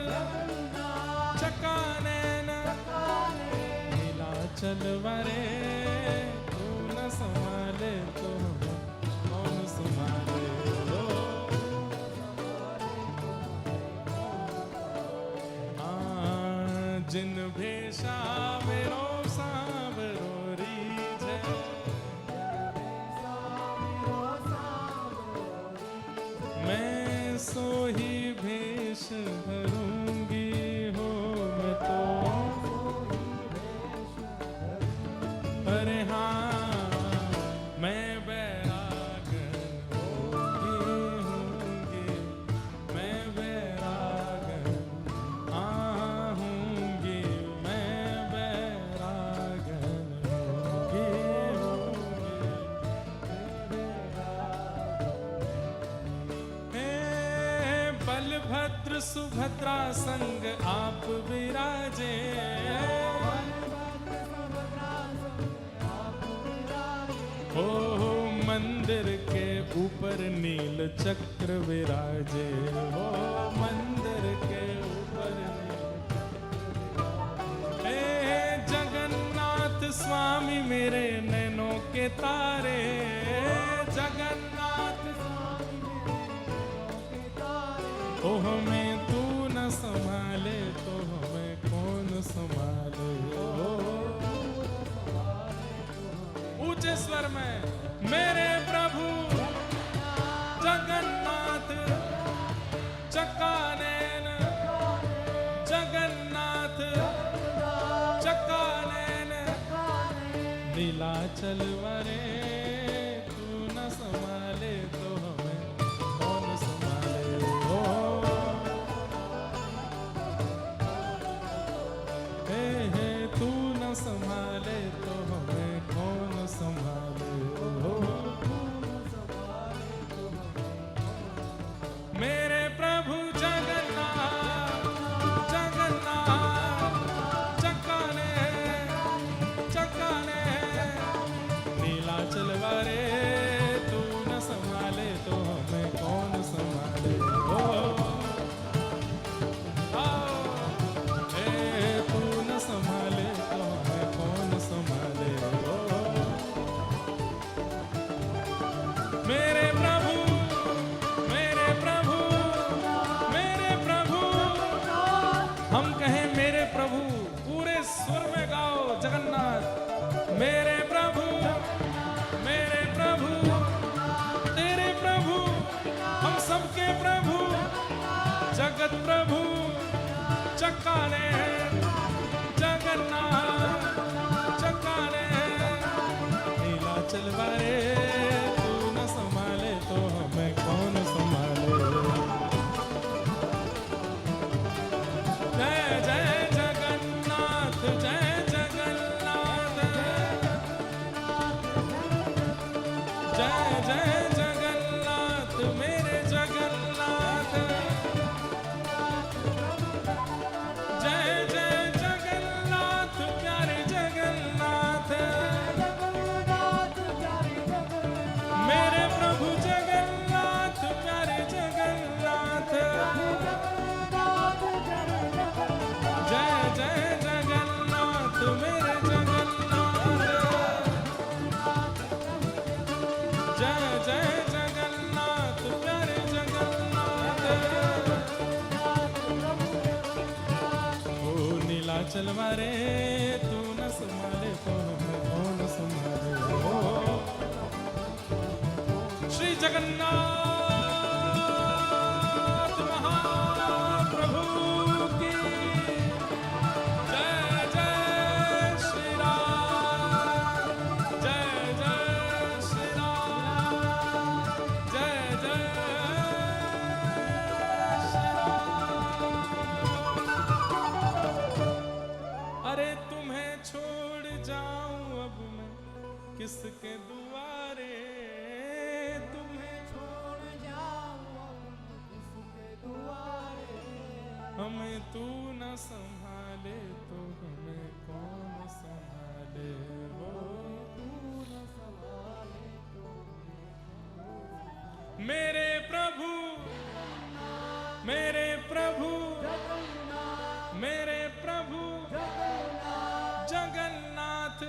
चकानैन नीलाचल वारे, तू न संभाले तो हमें कौन संभाले हो। जिन भेषा मेरो सांवरो रीझे, मैं सो ही भेष धरूंगी हो, मैं तो अरे हाँ मैं बैरागन होंगी, मैं बैरागन हाँ होंगी, मैं बैरागन होंगी, हे बलभद्र सुभद्रा संग आप विराजे, ओ मंदिर के ऊपर नील चक्र विराजे, हो मंदिर के ऊपर नील चक्र। हे स्वामी मेरे नैनों के तारे, जगन्नाथ तो हमें तू न संभाले तो हमें कौन संभाले। ऊंचे स्वर में मेरे प्रभु जगन्नाथ चक्कानैन, जगन्नाथ चक्कानैन, नीलाचल वरे तू न संभाले तो हमें कौन संभाले। हे तू न संभाले तो हमें कौन संभाले। मेरे प्रभु जगन्नाथ, जगन्नाथ चक्कानैन, चक्कानैन, नीलाचल वारे तू न संभाले तो हमें कौन संभाले। तू न संभाले तो हमें कौन संभाले। मेरे प्रभु, मेरे प्रभु, मेरे प्रभु, हम कहें मेरे प्रभु, पूरे सुर में गाओ जगन्नाथ। मेरे प्रभु, मेरे प्रभु, तेरे प्रभु, हम सबके प्रभु, जगत प्रभु चक्कानैन, जगन्नाथ चक्कानैन, नीलाचल वारे तू न संभाले तो हमें कौन संभाले। जय जय जगन्नाथ, जय जगन्नाथ, जय जय जगन्नाथ, मेरे जगन्नाथ, जय जय जगन्नाथ, प्यारे जगन्नाथ, मेरे प्रभु जगन्नाथ, प्यारे जगन्नाथ, जय जय जगन्नाथ, मेरे जगन्नाथ, जय जय जगन्नाथ, प्यारे जगन्नाथ। ओ नीलाचल वारे तू न संभाले तो हमें कौन संभाले। श्री जगन्नाथ महाप्रभु की जय जय श्री राम, जय जय श्री राम, जय जय श्री राम। अरे तुम्हें छोड़ जाऊं अब मैं किसके दुआरे, हमें तू न संभाले तो हमें कौन संभाले। मेरे प्रभु, मेरे प्रभु, मेरे प्रभु जगन्नाथ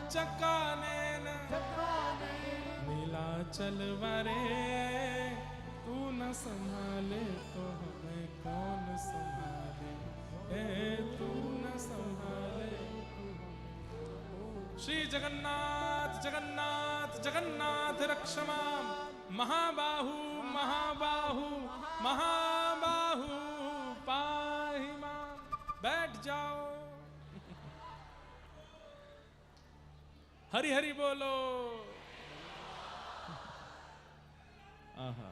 चक्कानैन, नीलाचल वारे तू न संभाले तो हमें कौन संभाले। तू न संभाले। श्री जगन्नाथ, जगन्नाथ, जगन्नाथ रक्ष मां, महाबाहु, महाबाहु, महाबाहु पाहि मां। बैठ जाओ। हरि हरि बोलो। आहा,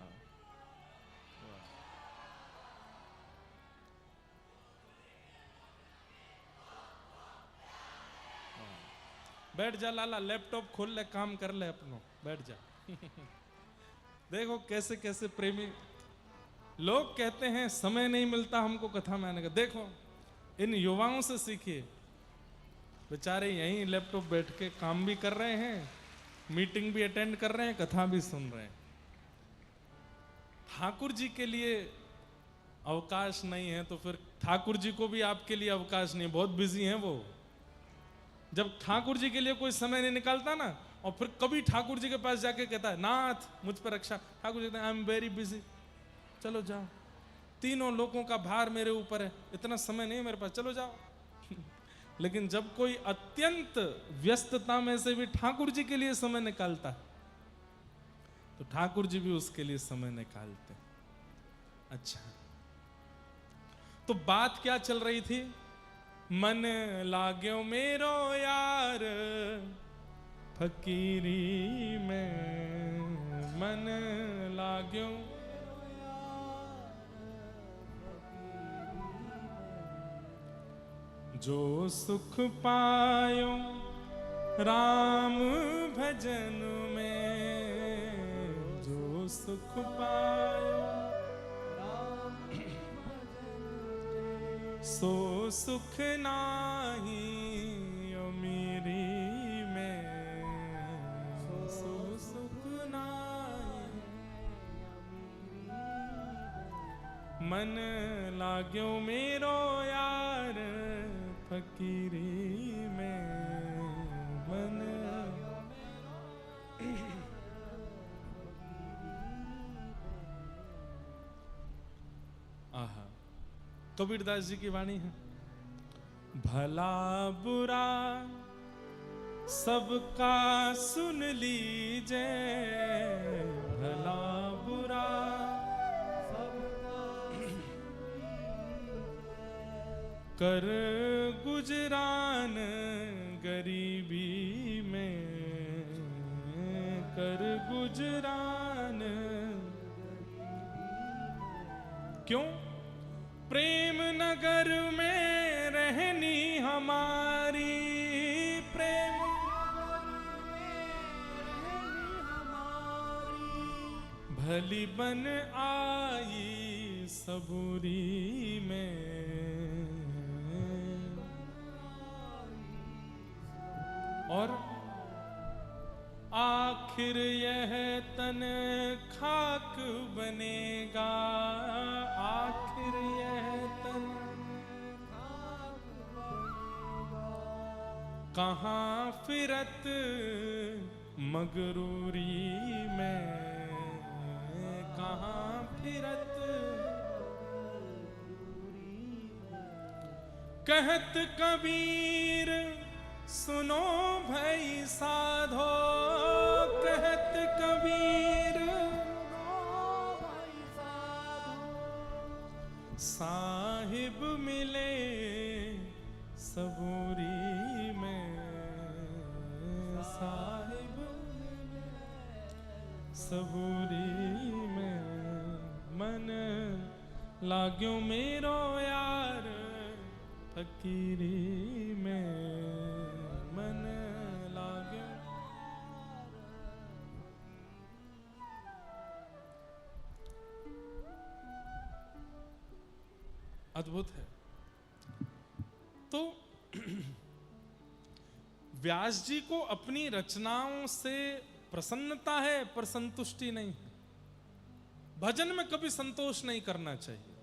बैठ जा लाला, लैपटॉप खोल ले, काम कर ले अपनो, बैठ जा। देखो कैसे कैसे प्रेमी लोग कहते हैं समय नहीं मिलता हमको कथा में आने का। देखो इन युवाओं से सीखिए, बेचारे यहीं लैपटॉप बैठ के काम भी कर रहे हैं, मीटिंग भी अटेंड कर रहे हैं, कथा भी सुन रहे हैं। ठाकुर जी के लिए अवकाश नहीं है तो फिर ठाकुर जी को भी आपके लिए अवकाश नहीं, बहुत बिजी हैं वो। जब ठाकुर जी के लिए कोई समय नहीं निकालता ना, और फिर कभी ठाकुर जी के पास जाके कहता है नाथ मुझ पर रक्षा, ठाकुर जी कहते हैं आई एम वेरी बिजी, चलो जाओ, तीनों लोगों का भार मेरे ऊपर है, इतना समय नहीं है मेरे पास, चलो जाओ। लेकिन जब कोई अत्यंत व्यस्तता में से भी ठाकुर जी के लिए समय निकालता है, तो ठाकुर जी भी उसके लिए समय निकालते हैं। अच्छा, तो बात क्या चल रही थी? मन लाग्यो मेरो यार फकीरी में, मन लाग्यो जो सुख पायो राम भजन में, जो सुख पायो सो सुख नाही अमीरी में, सो सुख नाही। मन लाग्यो मेरो यार फकीरी में, मन आहा, कबीरदास जी की वाणी है। भला बुरा सबका सुन लीजिए, भला बुरा कर गुजरान गरीबी में, कर गुजरान। क्यों? प्रेम नगर में रहनी हमारी, प्रेम भली बन आई सबूरी में, और आखिर यह तन खाक बनेगा, आखिर यह तन कहाँ फिरत मगरूरी में, कहाँ फिरत। कहत कबीर सुनो भई साधो, कहत कबीर साहिब मिले सबूरी में, साहिब सबूरी में। मन लाग्यो मेरो यार फकीरी में, मन लाग्यो। अद्भुत है। तो व्यास जी को अपनी रचनाओं से प्रसन्नता है पर संतुष्टि नहीं है। भजन में कभी संतोष नहीं करना चाहिए।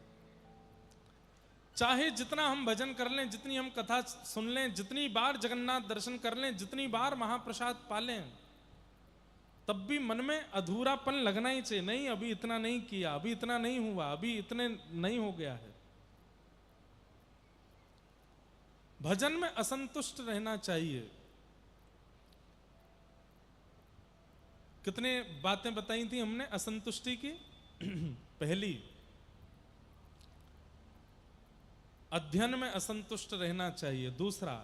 चाहे जितना हम भजन कर लें, जितनी हम कथा सुन लें, जितनी बार जगन्नाथ दर्शन कर लें, जितनी बार महाप्रसाद पालें, तब भी मन में अधूरापन लगना ही चाहिए। नहीं, अभी इतना नहीं किया, अभी इतना नहीं हुआ, अभी इतने नहीं हो गया है। भजन में असंतुष्ट रहना चाहिए। कितने बातें बताई थी हमने असंतुष्टि की। पहली, अध्ययन में असंतुष्ट रहना चाहिए। दूसरा,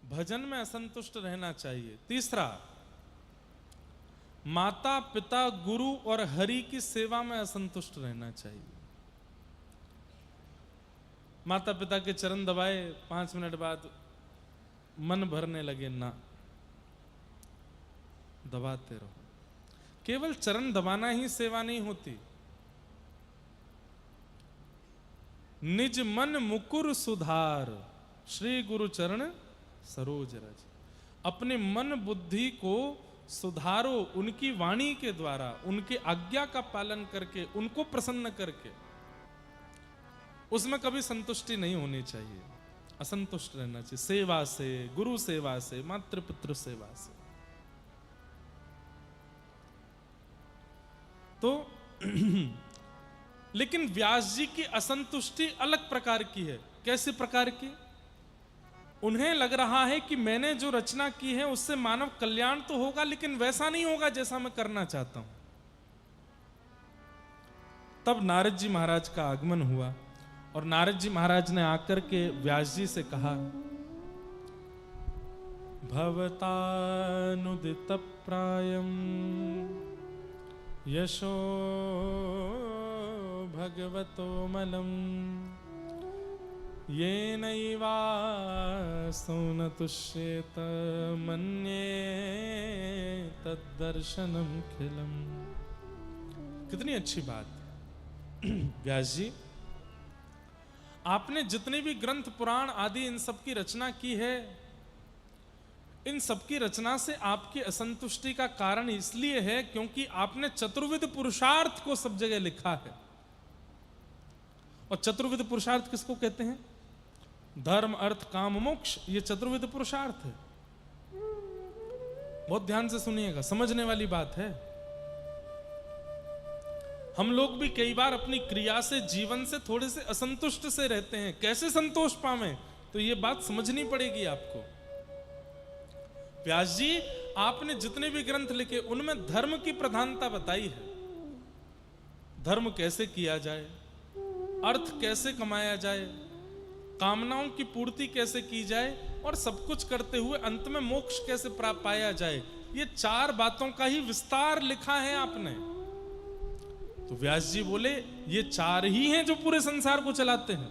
भजन में असंतुष्ट रहना चाहिए। तीसरा, माता पिता गुरु और हरि की सेवा में असंतुष्ट रहना चाहिए। माता पिता के चरण दबाए, 5 मिनट बाद मन भरने लगे, ना, दबाते रहो। केवल चरण दबाना ही सेवा नहीं होती। निज मन मुकुर सुधार, श्री गुरु चरण सरोज रज। अपने मन बुद्धि को सुधारो उनकी वाणी के द्वारा, उनके आज्ञा का पालन करके, उनको प्रसन्न करके। उसमें कभी संतुष्टि नहीं होनी चाहिए। असंतुष्ट रहना चाहिए सेवा से, गुरु सेवा से, मातृ पितृ सेवा से। तो लेकिन व्यास जी की असंतुष्टि अलग प्रकार की है। कैसे प्रकार की? उन्हें लग रहा है कि मैंने जो रचना की है उससे मानव कल्याण तो होगा, लेकिन वैसा नहीं होगा जैसा मैं करना चाहता हूं। तब नारद जी महाराज का आगमन हुआ और नारद जी महाराज ने आकर के व्यास जी से कहा, भवतानुदित प्रायम यशो भगवतो मलम येनैवासो न तुष्येत मन्ये तद्दर्शनम खिलम। कितनी अच्छी बात। व्यास जी, आपने जितने भी ग्रंथ पुराण आदि इन सब की रचना की है, इन सब की रचना से आपकी असंतुष्टि का कारण इसलिए है क्योंकि आपने चतुर्विध पुरुषार्थ को सब जगह लिखा है। और चतुर्विध पुरुषार्थ किसको कहते हैं? धर्म, अर्थ, काम, मोक्ष, ये चतुर्विध पुरुषार्थ है। बहुत ध्यान से सुनिएगा, समझने वाली बात है। हम लोग भी कई बार अपनी क्रिया से, जीवन से थोड़े से असंतुष्ट से रहते हैं। कैसे संतोष पावें? तो ये बात समझनी पड़ेगी आपको। व्यास जी, आपने जितने भी ग्रंथ लिखे उनमें धर्म की प्रधानता बताई है। धर्म कैसे किया जाए, अर्थ कैसे कमाया जाए, कामनाओं की पूर्ति कैसे की जाए, और सब कुछ करते हुए अंत में मोक्ष कैसे प्राप्त पाया जाए, ये 4 बातों का ही विस्तार लिखा है आपने। तो व्यास जी बोले, ये 4 ही हैं जो पूरे संसार को चलाते हैं।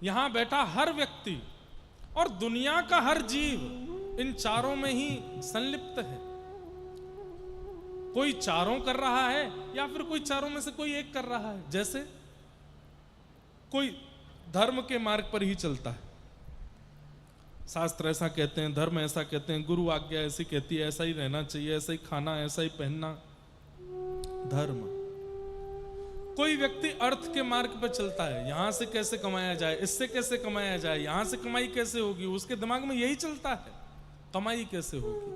यहां बैठा हर व्यक्ति और दुनिया का हर जीव इन 4 में ही संलिप्त है। कोई 4 कर रहा है या फिर कोई 4 में से कोई एक कर रहा है। जैसे कोई धर्म के मार्ग पर ही चलता है, शास्त्र ऐसा कहते हैं, धर्म ऐसा कहते हैं, गुरु आज्ञा ऐसी कहती है, ऐसा ही रहना चाहिए, ऐसा ही खाना, ऐसा ही पहनना, धर्म। कोई व्यक्ति अर्थ के मार्ग पर चलता है, यहां से कैसे कमाया जाए, इससे कैसे कमाया जाए, यहां से कमाई कैसे होगी, उसके दिमाग में यही चलता है, कमाई कैसे होगी।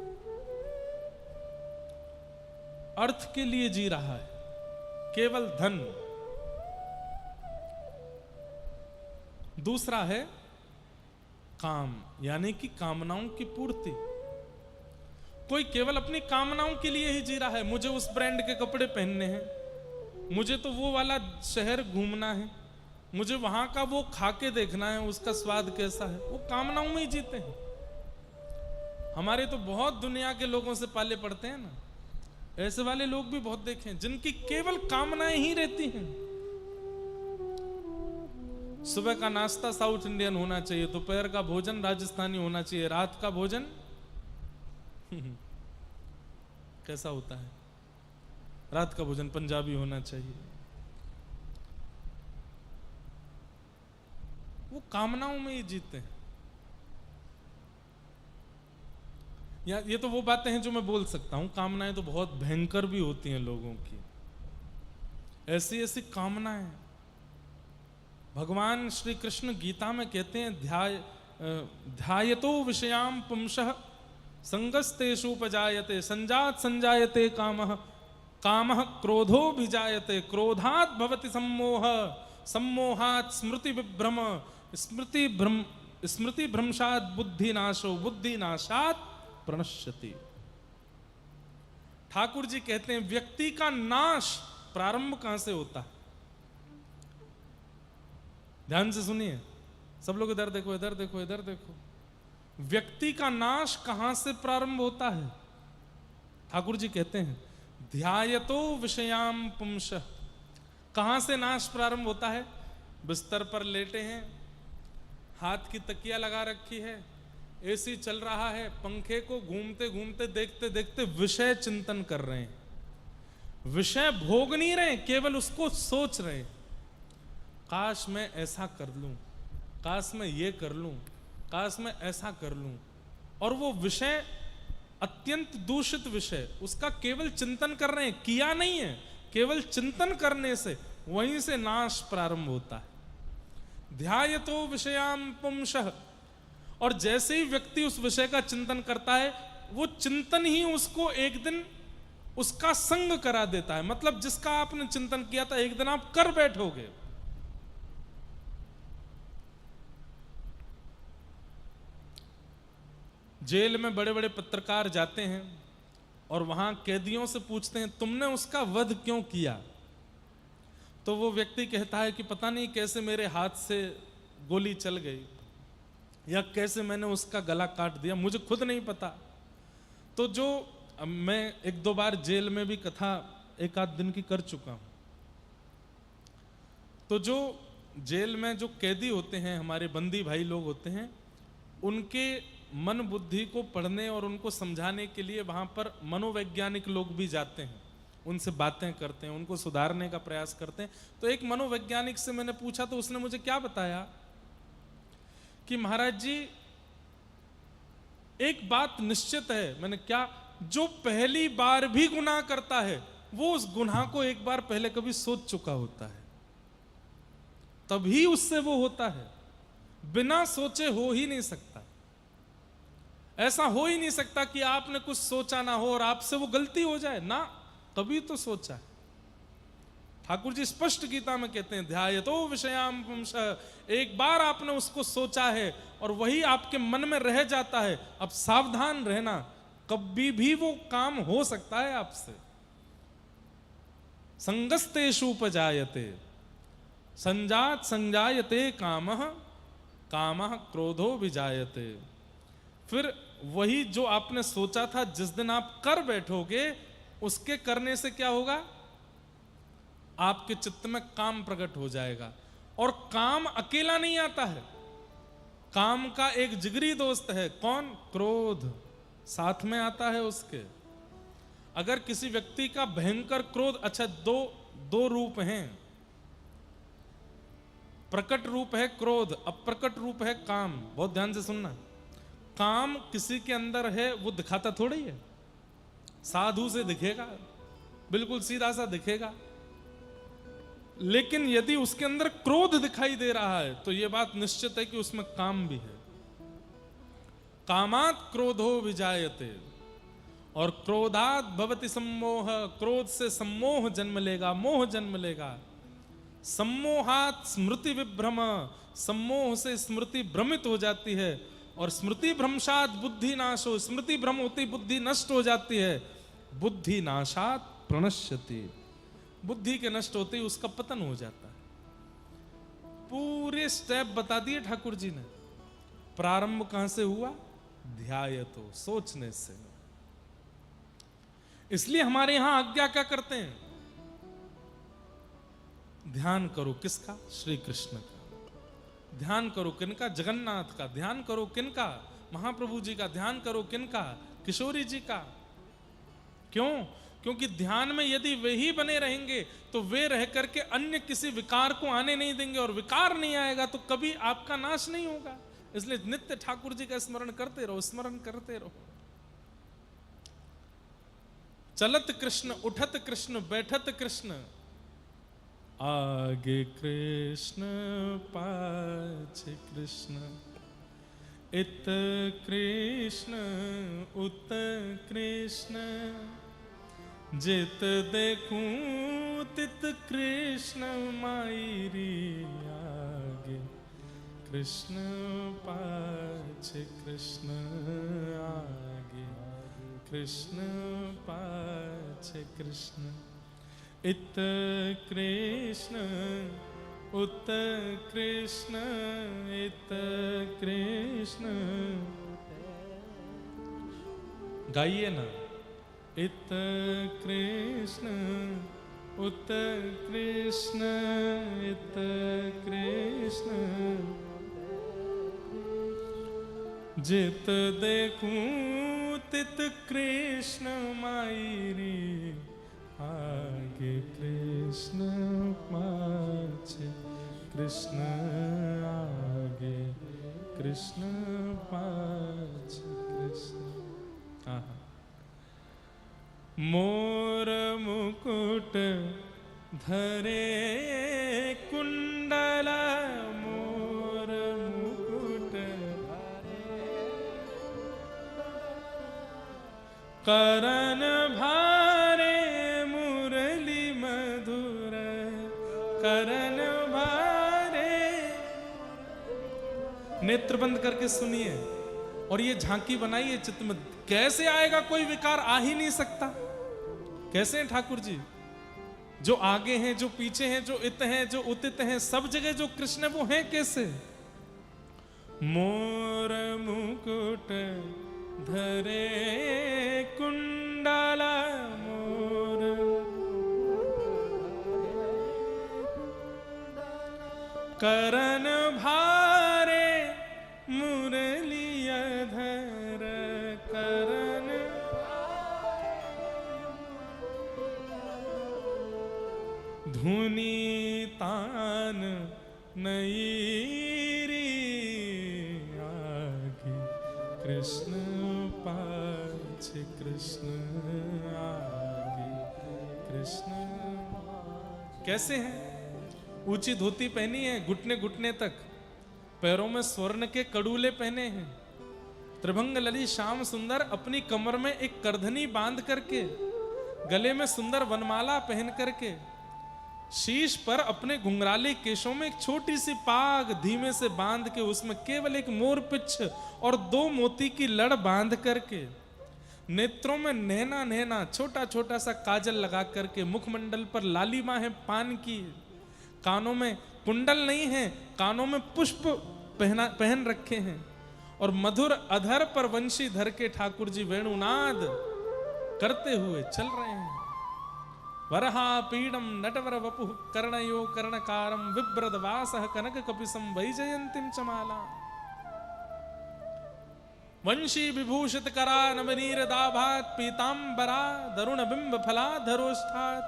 अर्थ के लिए जी रहा है, केवल धन। दूसरा है काम, यानी कि कामनाओं की पूर्ति। कोई केवल अपनी कामनाओं के लिए ही जी रहा है। मुझे उस ब्रांड के कपड़े पहनने हैं, मुझे तो वो वाला शहर घूमना है, मुझे वहां का वो खा के देखना है, उसका स्वाद कैसा है। वो कामनाओं में ही जीते हैं। हमारे तो बहुत दुनिया के लोगों से पाले पड़ते हैं ना, ऐसे वाले लोग भी बहुत देखे हैं जिनकी केवल कामनाएं ही रहती हैं। सुबह का नाश्ता साउथ इंडियन होना चाहिए, दोपहर का भोजन राजस्थानी होना चाहिए, रात का भोजन कैसा होता है? रात का भोजन पंजाबी होना चाहिए। वो कामनाओं में ही जीते हैं। ये तो वो बातें हैं जो मैं बोल सकता हूं। कामनाएं तो बहुत भयंकर भी होती हैं लोगों की। ऐसी ऐसी कामनाएं भगवान श्री कृष्ण गीता में कहते हैं, ध्यायतो विषयाम पुंसः संगस्तेषुपजायते संजात संजायते कामः कामः क्रोधोभिजायते क्रोधात् भवति सम्मोह सम्मोहात् स्मृति विभ्रम स्मृति भ्रंशात् बुद्धिनाशो बुद्धिनाशात् प्रणश्यति। ठाकुर जी कहते हैं व्यक्ति का नाश प्रारंभ कहां से होता है? ध्यान से सुनिए सब लोग, इधर देखो, इधर देखो, इधर देखो। व्यक्ति का नाश कहां से प्रारंभ होता है? ठाकुर जी कहते हैं ध्यायतो विषयाम पुंसः। कहां से नाश प्रारंभ होता है? बिस्तर पर लेटे हैं, हाथ की तकिया लगा रखी है, एसी चल रहा है, पंखे को घूमते घूमते देखते देखते विषय चिंतन कर रहे हैं। विषय भोग नहीं रहे, केवल उसको सोच रहे हैं। काश मैं ऐसा कर लूं, काश मैं ये कर लूं, काश मैं ऐसा कर लूं। और वो विषय अत्यंत दूषित विषय, उसका केवल चिंतन कर रहे हैं, किया नहीं है, केवल चिंतन करने से वहीं से नाश प्रारंभ होता है। ध्यायतो विषयाम पुंसः, और जैसे ही व्यक्ति उस विषय का चिंतन करता है, वो चिंतन ही उसको एक दिन उसका संग करा देता है। मतलब जिसका आपने चिंतन किया था, एक दिन आप कर बैठोगे। जेल में बड़े बड़े पत्रकार जाते हैं और वहां कैदियों से पूछते हैं, तुमने उसका वध क्यों किया? तो वो व्यक्ति कहता है कि पता नहीं कैसे मेरे हाथ से गोली चल गई, या कैसे मैंने उसका गला काट दिया, मुझे खुद नहीं पता। तो जो मैं एक दो बार जेल में भी कथा एक आध दिन की कर चुका हूं, तो जो जेल में जो कैदी होते हैं, हमारे बंदी भाई लोग होते हैं, उनके मन बुद्धि को पढ़ने और उनको समझाने के लिए वहां पर मनोवैज्ञानिक लोग भी जाते हैं, उनसे बातें करते हैं, उनको सुधारने का प्रयास करते हैं। तो एक मनोवैज्ञानिक से मैंने पूछा, तो उसने मुझे क्या बताया कि महाराज जी एक बात निश्चित है। मैंने क्या? जो पहली बार भी गुनाह करता है, वो उस गुनाह को एक बार पहले कभी सोच चुका होता है, तभी उससे वो होता है। बिना सोचे हो ही नहीं सकता। ऐसा हो ही नहीं सकता कि आपने कुछ सोचा ना हो और आपसे वो गलती हो जाए ना, तभी तो सोचा है। ठाकुर जी स्पष्ट गीता में कहते हैं, ध्यायतो विषयाम पुंसः, एक बार आपने उसको सोचा है और वही आपके मन में रह जाता है। अब सावधान रहना, कभी भी वो काम हो सकता है आपसे। संगस्तेषु उपजायते संजात संजायते कामः, कामः क्रोधो विजायते। फिर वही जो आपने सोचा था, जिस दिन आप कर बैठोगे, उसके करने से क्या होगा? आपके चित्त में काम प्रकट हो जाएगा। और काम अकेला नहीं आता है, काम का एक जिगरी दोस्त है। कौन? क्रोध साथ में आता है उसके। अगर किसी व्यक्ति का भयंकर क्रोध, अच्छा दो रूप हैं, प्रकट रूप है क्रोध, अप्रकट रूप है काम। बहुत ध्यान से सुनना। काम किसी के अंदर है, वो दिखाता थोड़ी है। साधु से दिखेगा, बिल्कुल सीधा सा दिखेगा, लेकिन यदि उसके अंदर क्रोध दिखाई दे रहा है तो यह बात निश्चित है कि उसमें काम भी है। कामात् क्रोधो विजायते, और क्रोधात् भवति सम्मोह, क्रोध से सम्मोह जन्म लेगा, मोह जन्म लेगा। सम्मोहात् स्मृति विभ्रम, सम्मोह से स्मृति भ्रमित हो जाती है, और स्मृति भ्रंशात् बुद्धि नाशो, स्मृति भ्रम होती बुद्धि नष्ट हो जाती है। बुद्धि नाशात् प्रणश्यति, बुद्धि के नष्ट होते ही उसका पतन हो जाता है। पूरे स्टेप बता दिए ठाकुर जी ने। प्रारंभ कहां से हुआ? ध्यायतो, सोचने से। इसलिए हमारे यहां आज्ञा क्या करते हैं? ध्यान करो। किसका? श्री कृष्ण का। ध्यान करो किनका? जगन्नाथ का। ध्यान करो किनका? महाप्रभु जी का। ध्यान करो किनका? किशोरी जी का। क्यों? क्योंकि ध्यान में यदि वे ही बने रहेंगे तो वे रह करके अन्य किसी विकार को आने नहीं देंगे, और विकार नहीं आएगा तो कभी आपका नाश नहीं होगा। इसलिए नित्य ठाकुर जी का स्मरण करते रहो, स्मरण करते रहो। चलत कृष्ण, उठत कृष्ण, बैठत कृष्ण, आगे कृष्ण पाछे कृष्ण, इत कृष्ण उत कृष्ण, जित देखूं तित कृष्ण मायरी आगे, कृष्ण पाछे कृष्ण आगे, कृष्ण पाछे कृष्ण, इत कृष्ण उत कृष्ण, इत कृष्ण। गाइए ना। इत कृष्ण उत कृष्ण, इत कृष्ण, जित देखूं तित कृष्ण मायरी आगे, कृष्ण पाछे कृष्ण आगे, कृष्ण पाछे कृष्ण। मोर मुकुट धरे कुंडल, मोर करन भारे मुरली मधुर, करन भारे। नेत्र बंद करके सुनिए और ये झांकी बनाइए चित्त में। कैसे आएगा? कोई विकार आ ही नहीं सकता। कैसे हैं ठाकुर जी? जो आगे हैं, जो पीछे हैं, जो इत हैं, जो उतित हैं, सब जगह जो कृष्ण है वो हैं कैसे? मोर मुकुट धरे कुंडला मोर, करन भारे मुरलिया धर, करन धुनी तान नईरी आगे, कृष्ण पाछे कृष्ण आगे, कृष्ण। कैसे हैं? ऊंची धोती पहनी है घुटने घुटने तक, पैरों में स्वर्ण के कड़ूले पहने हैं, त्रिभंग ललित श्याम सुंदर, अपनी कमर में एक करधनी बांध करके, गले में सुंदर वनमाला पहन करके, शीश पर अपने घुंघराले केशों में एक छोटी सी पाग धीमे से बांध के, उसमें केवल एक मोर पिच्छ और 2 मोती की लड़ बांध करके, नेत्रों में नैना नैना छोटा छोटा सा काजल लगा करके, मुखमंडल पर लालिमा है पान की, कानों में कुंडल नहीं है, कानों में पुष्प पहन रखे हैं, और मधुर अधर पर वंशी धर के ठाकुर जी वेणुनाद करते हुए चल रहे हैं। वरहा पीडम नटवर वपु कर्णयो कर्णकारम विभ्रद वासः कनक कपिसं वैजयंतीं च माला, वंशी विभूषित करा नवनीर दाभात पीतांबरा दरुण बिंब फला धरोष्ठात,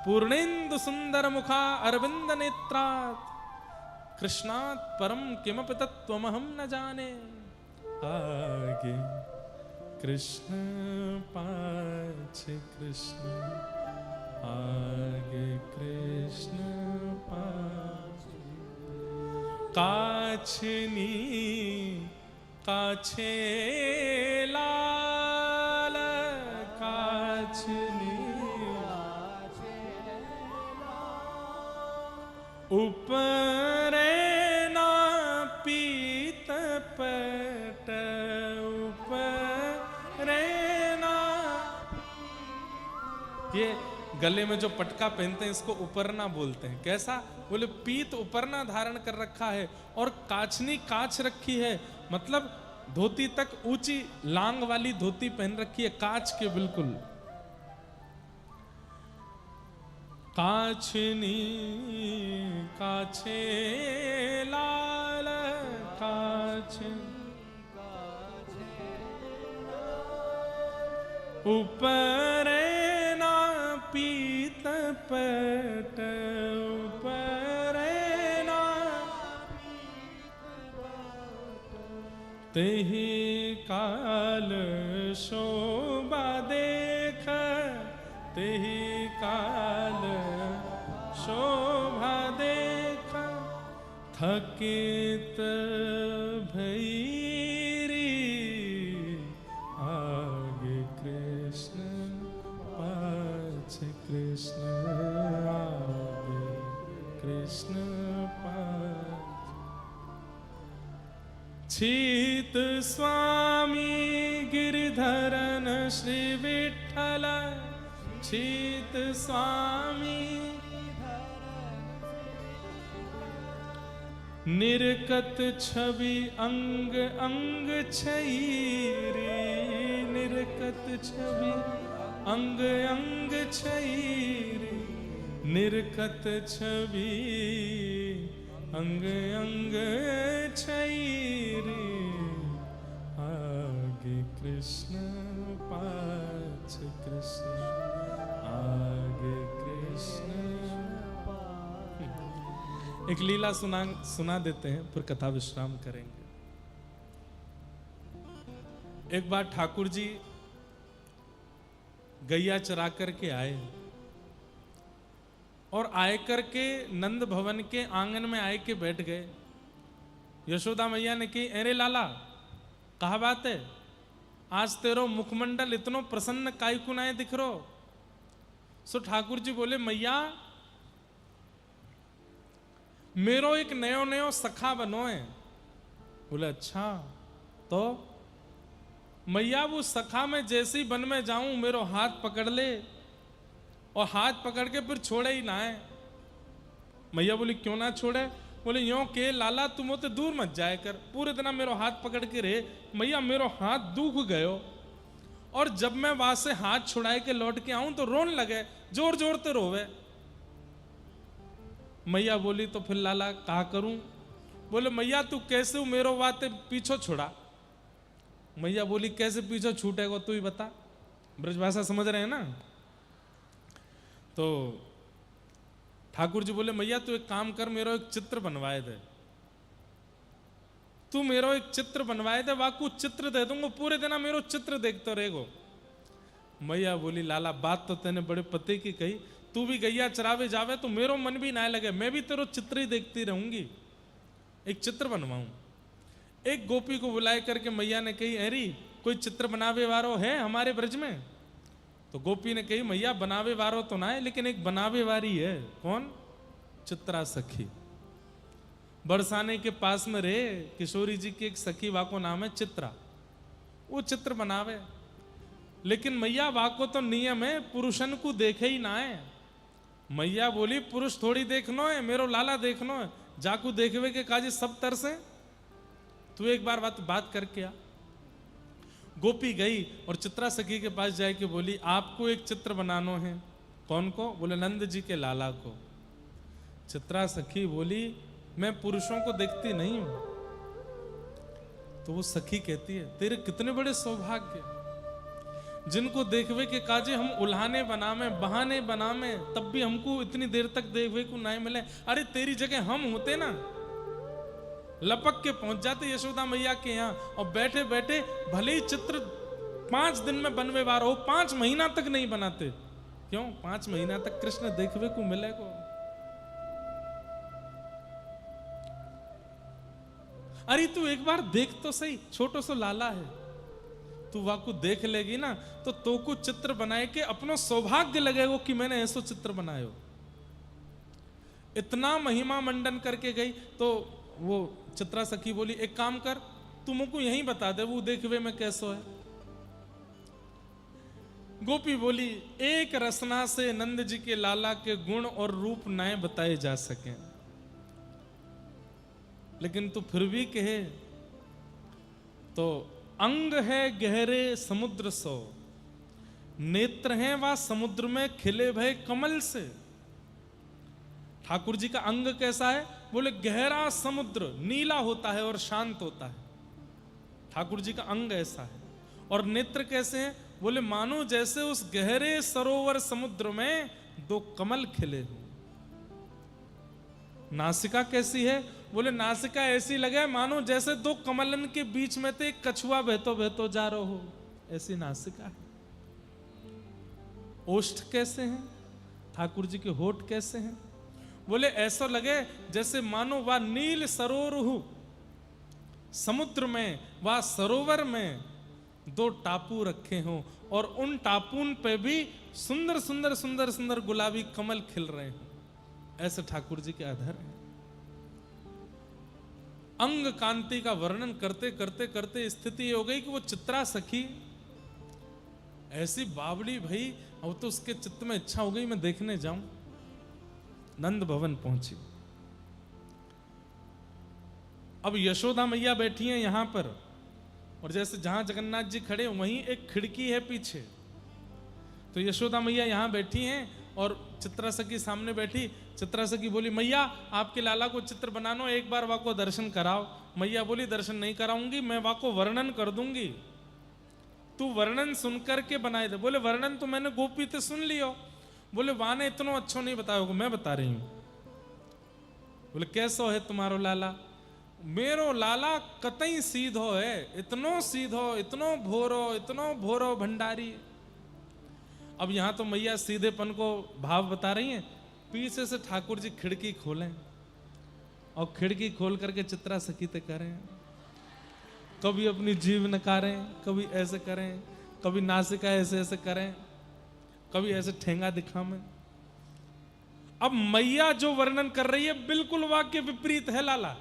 पूर्णेन्दु सुंदर मुखा अरविंद नेत्रात्, कृष्णात् परम किमपि तत्त्वमहं न जाने। आगे कृष्ण पाछे कृष्ण, आगे कृष्ण पाछे, काछनी काछे लाल, काछनी ऊपरे ना पीत पट, ऊपरे ना। ये गले में जो पटका पहनते हैं इसको उपरना बोलते हैं। कैसा? बोले पीत उपरना धारण कर रखा है और काछनी काछ रखी है, मतलब धोती तक ऊंची लांग वाली धोती पहन रखी है, काछ के बिल्कुल। काछनी काछे लाल, काछ ऊपरे ना पीत पट, ऊपरे ना तेहि काल शोभा देख, तेहि काल शोभा देख, थकित भैरी आगे कृष्ण पाछे कृष्ण, आगे कृष्ण पाछे। छीत स्वामी गिरिधरन श्री विठ्ठल, छीत स्वामी निर्कत छवि अंग अंग छईरे, निर्कत छवि अंग अंग छईरे, निर्कत छवि अंग अंग छईरे, आगे कृष्ण पाछे कृष्ण, आगे कृष्ण। एक लीला सुना देते हैं, फिर कथा विश्राम करेंगे। एक बार ठाकुर जी गैया चरा करके आए और आए करके नंद भवन के आंगन में आए के बैठ गए। यशोदा मैया ने की, अरे लाला कहा बात है? आज तेरो मुखमंडल इतनो प्रसन्न काई कुनाए दिख रो। सो ठाकुर जी बोले मैया मेरो एक नयो नयो सखा बनो है। बोले अच्छा तो मैया वो सखा में जैसे ही वन में जाऊं मेरो हाथ पकड़ ले और हाथ पकड़ के फिर छोड़े ही ना है। मैया बोली क्यों ना छोड़े? बोले यो के लाला तुम तो दूर मत जाए कर, पूरे दिन मेरो हाथ पकड़ के रहे। मैया मेरो हाथ दुख गयो और जब मैं वहां से हाथ छुड़ाए के लौट के आऊं तो रोन लगे, जोर जोर ते रोवे। मैया बोली तो फिर लाला कहा करूं? बोले मैया तू कैसे मेरो बातें पीछो छुड़ा। मैया बोली कैसे पीछे छूटेगा तू ही बता, ब्रजभाषा समझ रहे हैं ना। तो ठाकुर जी बोले मैया तू एक काम कर, मेरो एक चित्र बनवाए दे, तू मेरो एक चित्र बनवाए दे, वाकू चित्र दे दूंगा, पूरे दिन मेरो चित्र देखते रहेगो। मैया बोली लाला बात तो तेने बड़े पते की कही, तू भी गैया चरावे जावे तो मेरो मन भी ना लगे, मैं भी तेरो चित्र ही देखती रहूंगी, एक चित्र बनवाऊं। एक गोपी को बुलाए करके मैया ने कही अरे कोई चित्र बनावे वारो है हमारे ब्रज में? तो गोपी ने कही मैया बनावे वारो तो ना है, लेकिन एक बनावे वारी है। कौन? चित्रा सखी। बरसाने के पास में रहे किशोरी जी की एक सखी, वाको नाम है चित्रा, वो चित्र बनावे। लेकिन मैया वाको तो नियम है पुरुषन को देखे ही ना है। मैया बोली पुरुष थोड़ी देखनो है, मेरो लाला देखनो है, जाकू देखवे के काजी सब तरसे, तू एक बार बात करके आ। गोपी गई और चित्रा सखी के पास जाके बोली आपको एक चित्र बनानो है। कौन को? बोले नंद जी के लाला को। चित्रा सखी बोली मैं पुरुषों को देखती नहीं हूं। तो वो सखी कहती है तेरे कितने बड़े सौभाग्य, जिनको देखवे के काजे हम उल्हाने बनावे, बहाने बनावे, तब भी हमको इतनी देर तक देखवे को नहीं मिले। अरे तेरी जगह हम होते ना, लपक के पहुंच जाते यशोदा मैया के यहाँ और बैठे बैठे भले ही चित्र 5 दिन में बनवे वार हो, 5 महीना तक नहीं बनाते। क्यों? 5 महीना तक कृष्ण देखवे को मिलेगा। अरे तू एक बार देख तो सही, छोटो सो लाला है, तू वाकू देख लेगी ना तो तोकू चित्र बनाए के अपनो सौभाग्य लगेगा कि मैंने ऐसो चित्र बनायो। इतना महिमा मंडन करके गई तो वो चित्रा सखी बोली एक काम कर तुमको यहीं बता दे वो देखवे में कैसो है। गोपी बोली एक रसना से नंद जी के लाला के गुण और रूप नए बताए जा सके, लेकिन तू फिर भी कहे तो अंग है गहरे समुद्र सो, नेत्र हैं वा समुद्र में खिले भय कमल से। ठाकुर जी का अंग कैसा है? बोले गहरा समुद्र, नीला होता है और शांत होता है, ठाकुर जी का अंग ऐसा है। और नेत्र कैसे हैं? बोले मानो जैसे उस गहरे सरोवर समुद्र में 2 कमल खिले हो। नासिका कैसी है? बोले नासिका ऐसी लगे मानो जैसे 2 कमलन के बीच में ते कछुआ बहतो बहतो जा रहो हो, ऐसी नासिका है। ओष्ठ कैसे हैं? ठाकुर जी के होठ कैसे हैं? बोले ऐसा लगे जैसे मानो वह नील सरोवर समुद्र में वह सरोवर में 2 टापू रखे हों और उन टापून पे भी सुंदर सुंदर सुंदर सुंदर गुलाबी कमल खिल रहे हों। ऐसे ठाकुर जी के अधर है। अंग कांति का वर्णन करते करते करते स्थिति हो गई कि वो चित्रा सखी ऐसी बावली भई, अब तो उसके चित्त में इच्छा हो गई मैं देखने जाऊं। नंद भवन पहुंची। अब यशोदा मैया बैठी हैं यहां पर, और जैसे जहां जगन्नाथ जी खड़े वहीं एक खिड़की है पीछे, तो यशोदा मैया यहां बैठी हैं और चित्रा सखी सामने बैठी। चित्रा सखी बोली मैया आपके लाला को चित्र बनानो, एक बार वाको दर्शन कराओ। मैया बोली दर्शन नहीं कराऊंगी, मैं वाको वर्णन कर दूंगी, तू वर्णन सुनकर के बनाए दे। बोले वर्णन तो मैंने गोपी से सुन लियो। बोले वाने इतना अच्छो नहीं बताया होगा, मैं बता रही हूं। बोले कैसो है तुम्हारो लाला? मेरो लाला कतई सीधो है, इतनो सीधो, इतनो भोरो भंडारी। अब यहां तो मैया सीधेपन को भाव बता रही हैं। पीछे से ठाकुर जी खिड़की खोलें और खिड़की खोल करके चित्रा सखी ते करें कभी अपनी जीभ नकारें, कभी ऐसे करें, कभी नासिका ऐसे ऐसे करें, कभी ऐसे ठेंगा दिखावें। अब मैया जो वर्णन कर रही है बिल्कुल वाक्य विपरीत है लाला।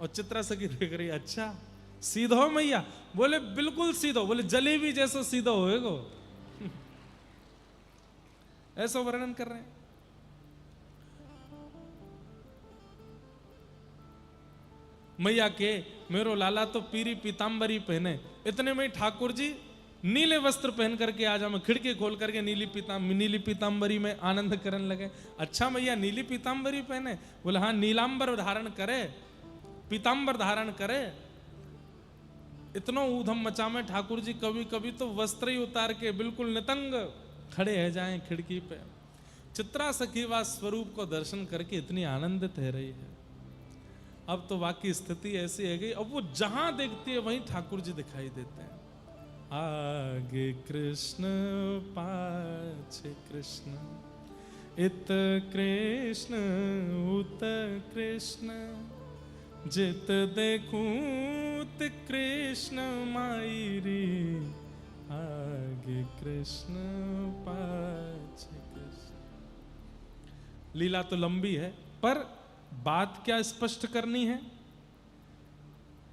और चित्रा सखी देख रही है, अच्छा सीधो मैया? बोले बिल्कुल सीधो। बोले जलेबी जैसा सीधो होएगो। ऐसा वर्णन कर रहे हैं। मैया के मेरो लाला तो पीरी पीतांबरी पहने, इतने में ठाकुर जी नीले वस्त्र पहन करके आ जाओ, खिड़की खोल करके नीली पीतांबरी में आनंद करने लगे। अच्छा मैया नीली पीतांबरी पहने? बोले हाँ, नीलांबर धारण करे, पीतांबर धारण करे। इतना ऊधम मचा में ठाकुर जी कभी कभी तो वस्त्र ही उतार के बिल्कुल नितंग खड़े रह जाएं खिड़की पे। चित्रा सखी वा स्वरूप को दर्शन करके इतनी आनंदित है रही है। अब तो वाकई स्थिति ऐसी है गई, अब वो जहां देखती है वहीं ठाकुर जी दिखाई देते हैं। आगे कृष्ण पाछे कृष्ण, इत कृष्ण उत कृष्ण, जित देखूं कृष्ण मायरी। आगे कृष्ण पाछे कृष्ण। लीला तो लंबी है, पर बात क्या स्पष्ट करनी है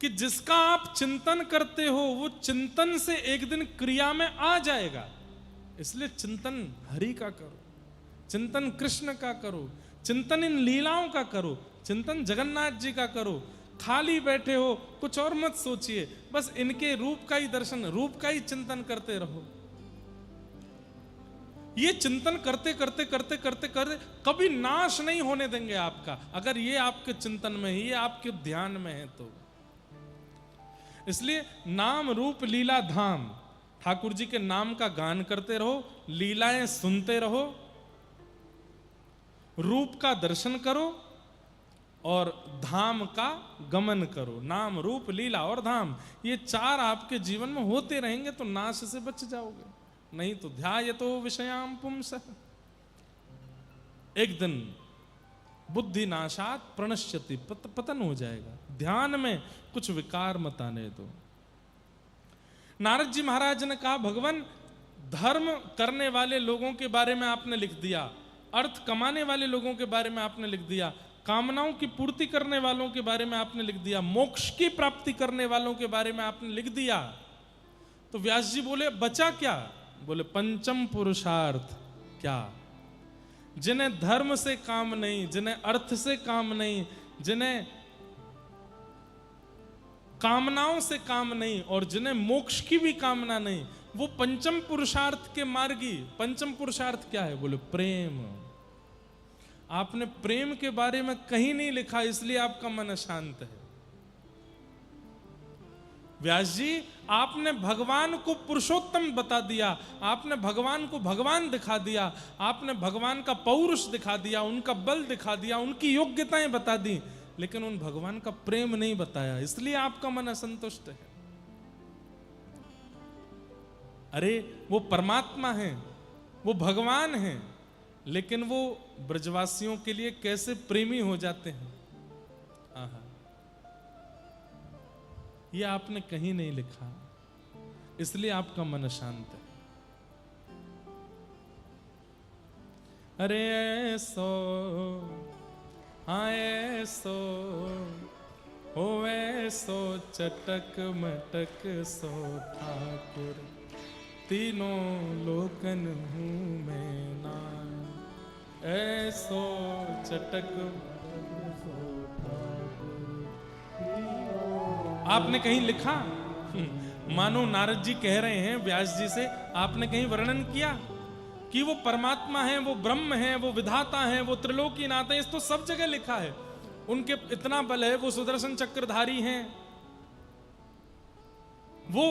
कि जिसका आप चिंतन करते हो वो चिंतन से एक दिन क्रिया में आ जाएगा। इसलिए चिंतन हरि का करो, चिंतन कृष्ण का करो, चिंतन इन लीलाओं का करो, चिंतन जगन्नाथ जी का करो। खाली बैठे हो कुछ और मत सोचिए, बस इनके रूप का ही दर्शन, रूप का ही चिंतन करते रहो। ये चिंतन करते करते करते करते करते कभी नाश नहीं होने देंगे आपका, अगर ये आपके चिंतन में है, ये आपके ध्यान में है तो। इसलिए नाम रूप लीला धाम, ठाकुर जी के नाम का गान करते रहो, लीलाएं सुनते रहो, रूप का दर्शन करो और धाम का गमन करो। नाम रूप लीला और धाम, ये चार आपके जीवन में होते रहेंगे तो नाश से बच जाओगे। नहीं तो ध्यायतो विषयाम पुंसः, एक दिन बुद्धि नाशात प्रणश्यति, पतन हो जाएगा। ध्यान में कुछ विकार मत आने दो। नारद जी महाराज ने कहा, भगवान धर्म करने वाले लोगों के बारे में आपने लिख दिया, अर्थ कमाने वाले लोगों के बारे में आपने लिख दिया, कामनाओं की पूर्ति करने वालों के बारे में आपने लिख दिया, मोक्ष की प्राप्ति करने वालों के बारे में आपने लिख दिया। तो व्यास जी बोले बचा क्या? बोले पंचम पुरुषार्थ। क्या? जिन्हें धर्म से काम नहीं, जिन्हें अर्थ से काम नहीं, जिन्हें कामनाओं से काम नहीं और जिन्हें मोक्ष की भी कामना नहीं, वो पंचम पुरुषार्थ के मार्गी। पंचम पुरुषार्थ क्या है? बोले प्रेम। आपने प्रेम के बारे में कहीं नहीं लिखा, इसलिए आपका मन अशांत है। व्यास जी, आपने भगवान को पुरुषोत्तम बता दिया, आपने भगवान को भगवान दिखा दिया, आपने भगवान का पौरुष दिखा दिया, उनका बल दिखा दिया, उनकी योग्यताएं बता दी, लेकिन उन भगवान का प्रेम नहीं बताया, इसलिए आपका मन असंतुष्ट है। अरे वो परमात्मा है, वो भगवान है, लेकिन वो ब्रजवासियों के लिए कैसे प्रेमी हो जाते हैं, आहा, ये आपने कहीं नहीं लिखा, इसलिए आपका मन शांत है। अरे ऐसो हाँ ऐसो हो, ऐसो चटक मटक सो ठाकुर, तीनों लोकन हूँ मैं ना। ऐसो चटक आपने कहीं लिखा? मानो नारद जी कह रहे हैं व्यास जी से, आपने कहीं वर्णन किया कि वो परमात्मा है, वो ब्रह्म है, वो विधाता है, वो त्रिलोकीनाथ है? इस तो सब जगह लिखा है। उनके इतना बल है, वो सुदर्शन चक्रधारी हैं, वो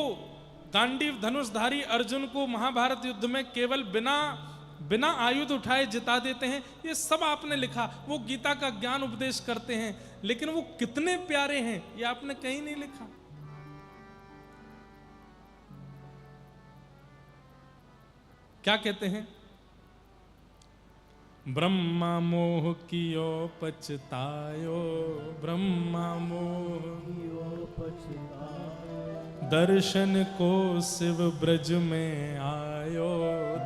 गांडीव धनुषधारी अर्जुन को महाभारत युद्ध में केवल बिना आयुध उठाए जिता देते हैं। ये सब आपने लिखा। वो गीता का ज्ञान उपदेश करते हैं, लेकिन वो कितने प्यारे हैं ये आपने कहीं नहीं लिखा। क्या कहते हैं? ब्रह्मा मोह कियो पछतायो, ब्रह्मा मोह कियो पछतायो, दर्शन को शिव ब्रज में आयो,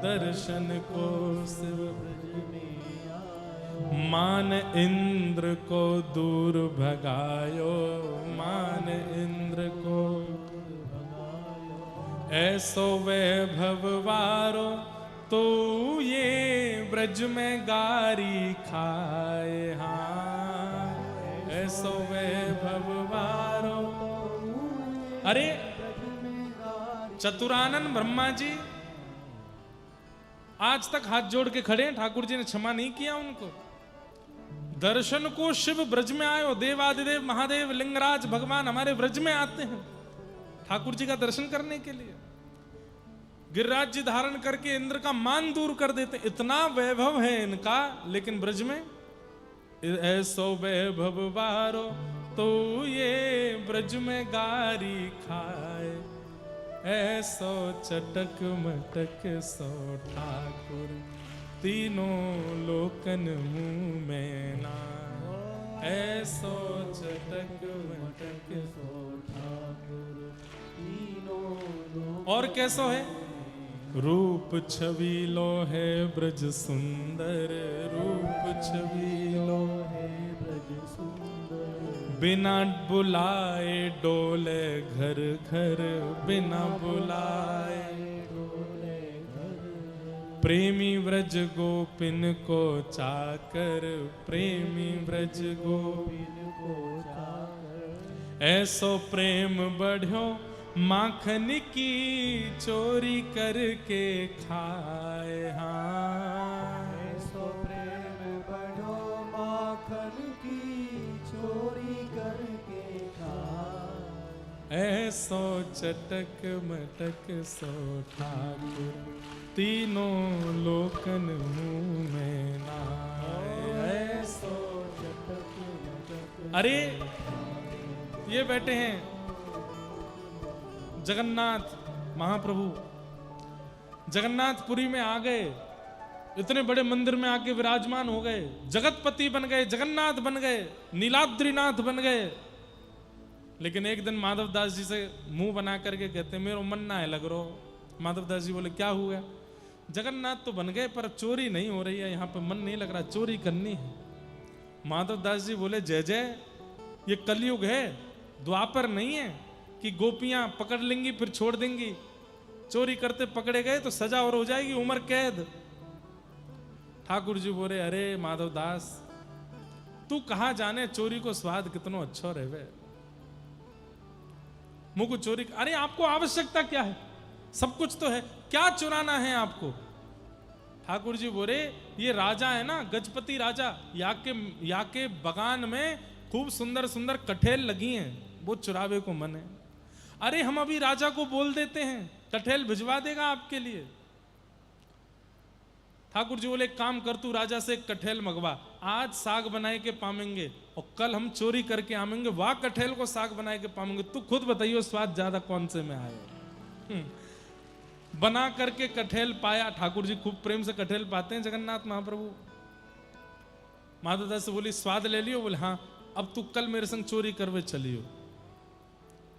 दर्शन को शिव ब्रज में आयो। मान इंद्र को दूर भगायो, मान इंद्र को ऐसो वैभव वारो, तो ये ब्रज में गारी खाए। हाँ ऐसो वैभव वारो। अरे चतुरानन ब्रह्मा जी आज तक हाथ जोड़ के खड़े हैं, ठाकुर जी ने क्षमा नहीं किया उनको। दर्शन को शिव ब्रज में आयो, देवादिदेव महादेव लिंगराज भगवान हमारे ब्रज में आते हैं ठाकुर जी का दर्शन करने के लिए। गिरिराज जी धारण करके इंद्र का मान दूर कर देते, इतना वैभव है इनका, लेकिन ब्रज में ऐसो वैभव वारो, तो ये ब्रज में गारी खाए। ऐसो चटक मटक सो ठाकुर, तीनों लोकन मुंह में ना। ऐसो चटक मटक सो ठाकुर, तीनों लोकन। और कैसो है? रूप छबीलो है ब्रज सुंदर, रूप छबीलो है ब्रज सुंदर। बिना बुलाए डोले घर घर, बिना बुलाए डोले घर। प्रेमी ब्रज गोपिन को चाकर, प्रेमी ब्रज गोपिन को चाकर। ऐसो प्रेम बढ़्यो माखन की चोरी करके खाए। हाँ ऐसो प्रेम बढ़ो माखन की चोरी करके खाए। ऐसो चटक मटक सो ठाकुर, तीनों लोकन मुंह में नाए। ऐसो चटक मटक। अरे ये बैठे हैं जगन्नाथ महाप्रभु, जगन्नाथपुरी में आ गए, इतने बड़े मंदिर में आके विराजमान हो गए, जगतपति बन गए, जगन्नाथ बन गए, नीलाद्रीनाथ बन गए। लेकिन एक दिन माधव दास जी से मुंह बना करके कहते मेरे मन ना है लग रो। माधव दास जी बोले क्या हुआ? जगन्नाथ तो बन गए पर चोरी नहीं हो रही है, यहाँ पे मन नहीं लग रहा, चोरी करनी है। माधव दास जी बोले जय जय, ये कलयुग है, द्वापर नहीं है कि गोपियां पकड़ लेंगी फिर छोड़ देंगी। चोरी करते पकड़े गए तो सजा और हो जाएगी, उम्र कैद। ठाकुर जी बोले अरे माधव दास, तू कहां जाने चोरी को स्वाद कितनो अच्छो रहे। मुझको चोरी, अरे आपको आवश्यकता क्या है? सब कुछ तो है, क्या चुराना है आपको? ठाकुर जी बोले ये राजा है ना, गजपति राजा, या के बगान में खूब सुंदर सुंदर कठेल लगी हैं, वो चुरावे को मन है। अरे हम अभी राजा को बोल देते हैं, कठेल भिजवा देगा आपके लिए। ठाकुर जी बोले एक काम कर, तू राजा से एक कठेल मंगवा, आज साग बनाए के पामेंगे और कल हम चोरी करके आवेंगे, वाह कठेल को साग बनाए के पामेंगे। तू खुद बताइयो स्वाद ज्यादा कौन से में आए। बना करके कठेल पाया। ठाकुर जी खूब प्रेम से कठेल पाते हैं जगन्नाथ महाप्रभु। माधव दास से बोली स्वाद ले लियो? बोले हाँ, अब तू कल मेरे संग चोरी करवे चलियो,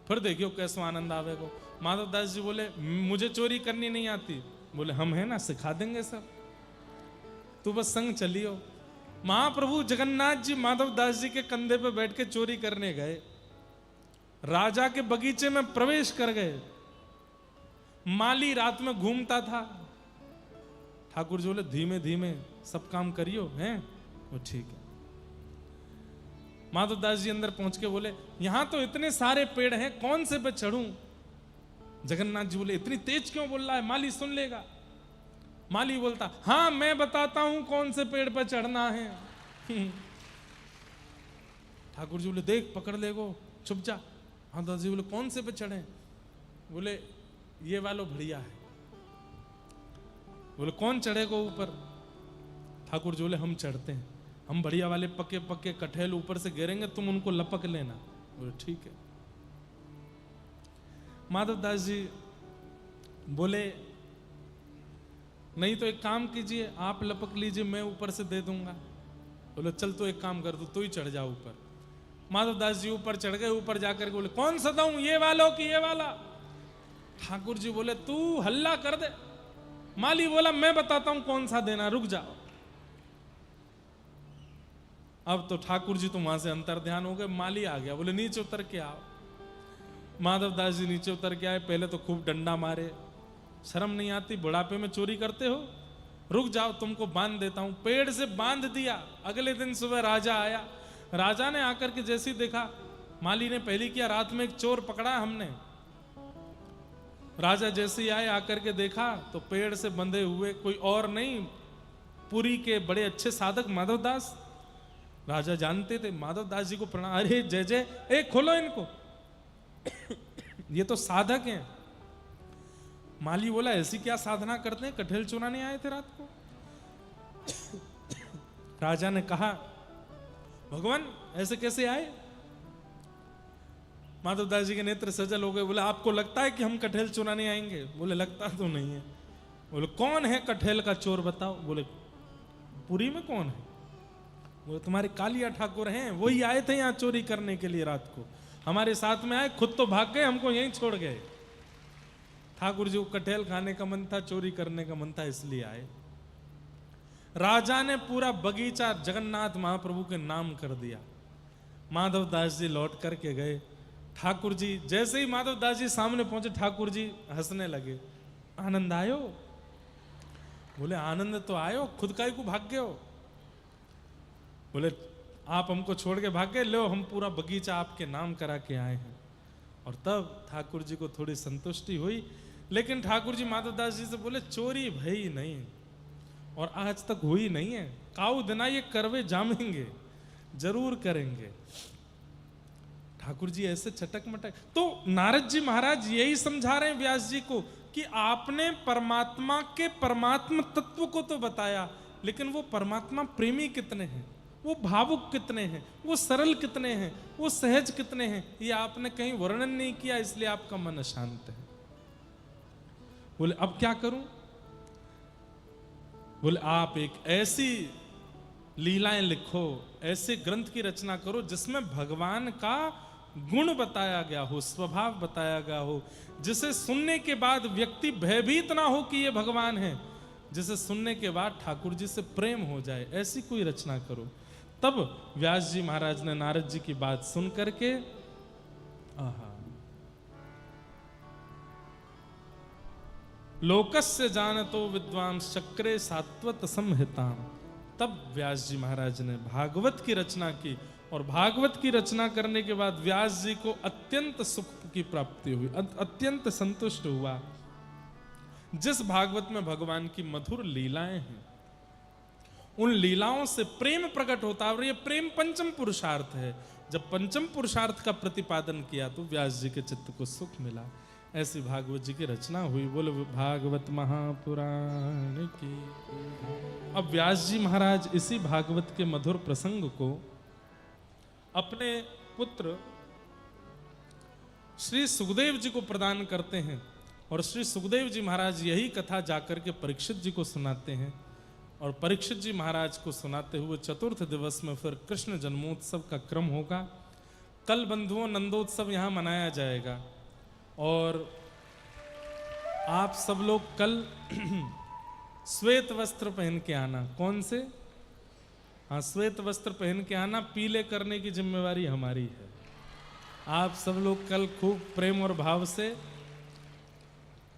फिर देखियो कैसा आनंद आवेगा। माधव दास जी बोले मुझे चोरी करनी नहीं आती। बोले हम है ना, सिखा देंगे सब, तू बस संग चलियो। महाप्रभु जगन्नाथ जी माधव दास जी के कंधे पे बैठ के चोरी करने गए, राजा के बगीचे में प्रवेश कर गए। माली रात में घूमता था। ठाकुर जी बोले धीमे धीमे सब काम करियो हैं। वो ठीक है। माधव दास जी अंदर पहुंच के बोले यहां तो इतने सारे पेड़ हैं, कौन से पे चढ़ूं? जगन्नाथ जी बोले इतनी तेज क्यों बोल रहा है, माली सुन लेगा। माली बोलता हाँ मैं बताता हूं कौन से पेड़ पर चढ़ना है। ठाकुर जी बोले देख पकड़ लेगो, छुप जा। माधव दास जी बोले कौन से पे चढ़े? बोले ये वालो बढ़िया है। बोले कौन चढ़ेगा ऊपर? ठाकुर जी बोले हम चढ़ते हैं, हम बढ़िया वाले पक्के पक्के कठेल ऊपर से गिरेंगे, तुम उनको लपक लेना। बोले ठीक है। माधव दास जी बोले नहीं तो एक काम कीजिए, आप लपक लीजिए, मैं ऊपर से दे दूंगा। बोले चल तो एक काम कर, तू ही चढ़ जा ऊपर। माधव दास जी ऊपर चढ़ गए। ऊपर जाकर के बोले कौन सा दूं, ये वालों की ये वाला? ठाकुर जी बोले तू हल्ला कर दे। माली बोला मैं बताता हूं कौन सा देना, रुक जाओ। अब तो ठाकुर जी तो वहां से अंतर ध्यान हो गए। माली आ गया, बोले नीचे उतर के आओ। माधव दास जी नीचे उतर के आए। पहले तो खूब डंडा मारे, शर्म नहीं आती, बुढ़ापे में चोरी करते हो, रुक जाओ तुमको बांध देता हूं। पेड़ से बांध दिया। अगले दिन सुबह राजा आया। राजा ने आकर के जैसे ही देखा, माली ने पहली किया रात में एक चोर पकड़ा हमने। राजा जैसे ही आए आकर के देखा तो पेड़ से बंधे हुए कोई और नहीं, पुरी के बड़े अच्छे साधक माधव दास। राजा जानते थे माधव दास जी को प्रणाम। अरे जय जय, ए खोलो इनको, ये तो साधक हैं। माली बोला ऐसी क्या साधना करते हैं, कटहल चुराने आए थे रात को। राजा ने कहा भगवान ऐसे कैसे आए। माधव दास जी के नेत्र सजल हो गए। बोले आपको लगता है कि हम कटहल चुराने आएंगे। बोले लगता तो नहीं है। बोले कौन है कटहल का चोर बताओ। बोले पुरी में कौन है। बोले तुम्हारे कालिया ठाकुर हैं, वही आए थे यहाँ चोरी करने के लिए रात को, हमारे साथ में आए, खुद तो भाग गए, हमको यहीं छोड़ गए। ठाकुर जी को कटहल खाने का मन था, चोरी करने का मन था, इसलिए आए। राजा ने पूरा बगीचा जगन्नाथ महाप्रभु के नाम कर दिया। माधव दास जी लौट करके गए। ठाकुर जी जैसे ही माधव दास जी सामने पहुंचे, ठाकुर जी हंसने लगे। आनंद आयो। बोले आनंद तो आयो, खुद का ही को भाग गए हो। बोले आप हमको छोड़ के भाग गए, लो हम पूरा बगीचा आपके नाम करा के आए हैं। और तब ठाकुर जी को थोड़ी संतुष्टि हुई। लेकिन ठाकुर जी माधव दास जी से बोले चोरी भई नहीं और आज तक हुई नहीं है, काऊ दिना ये करवे जामेंगे, जरूर करेंगे। ठाकुर जी ऐसे चटक मटक। तो नारद जी महाराज यही समझा रहे हैं व्यास जी को कि आपने परमात्मा के परमात्म तत्व को तो बताया, लेकिन वो परमात्मा प्रेमी कितने हैं, वो भावुक कितने हैं, वो सरल कितने हैं, वो सहज कितने हैं, ये आपने कहीं वर्णन नहीं किया, इसलिए आपका मन अशांत है। बोले अब क्या करूं। बोले आप एक ऐसी लीलाएं लिखो, ऐसे ग्रंथ की रचना करो जिसमें भगवान का गुण बताया गया हो, स्वभाव बताया गया हो, जिसे सुनने के बाद व्यक्ति भयभीत ना हो कि ये भगवान है, जिसे सुनने के बाद ठाकुर जी से प्रेम हो जाए, ऐसी कोई रचना करो। तब व्यास जी महाराज ने नारद जी की बात सुन करके लोकस्य जानतो विद्वांस चक्रे सात्वत संहिताम, तब व्यास जी महाराज ने भागवत की रचना की। और भागवत की रचना करने के बाद व्यास जी को अत्यंत सुख की प्राप्ति हुई, अत्यंत संतुष्ट हुआ। जिस भागवत में भगवान की मधुर लीलाएं हैं, उन लीलाओं से प्रेम प्रकट होता है। और ये प्रेम पंचम पुरुषार्थ है। जब पंचम पुरुषार्थ का प्रतिपादन किया तो व्यास जी के चित्त को सुख मिला। ऐसी भागवत जी की रचना हुई। बोले भागवत महापुराण की। अब व्यास जी महाराज इसी भागवत के मधुर प्रसंग को अपने पुत्र श्री सुखदेव जी को प्रदान करते हैं। और श्री सुखदेव जी महाराज यही कथा जाकर के परीक्षित जी को सुनाते हैं। और परीक्षित जी महाराज को सुनाते हुए चतुर्थ दिवस में फिर कृष्ण जन्मोत्सव का क्रम होगा। कल बंधुओं नंदोत्सव यहाँ मनाया जाएगा। और आप सब लोग कल श्वेत वस्त्र पहन के आना। कौन से? हाँ, श्वेत वस्त्र पहन के आना। पीले करने की जिम्मेवारी हमारी है। आप सब लोग कल खूब प्रेम और भाव से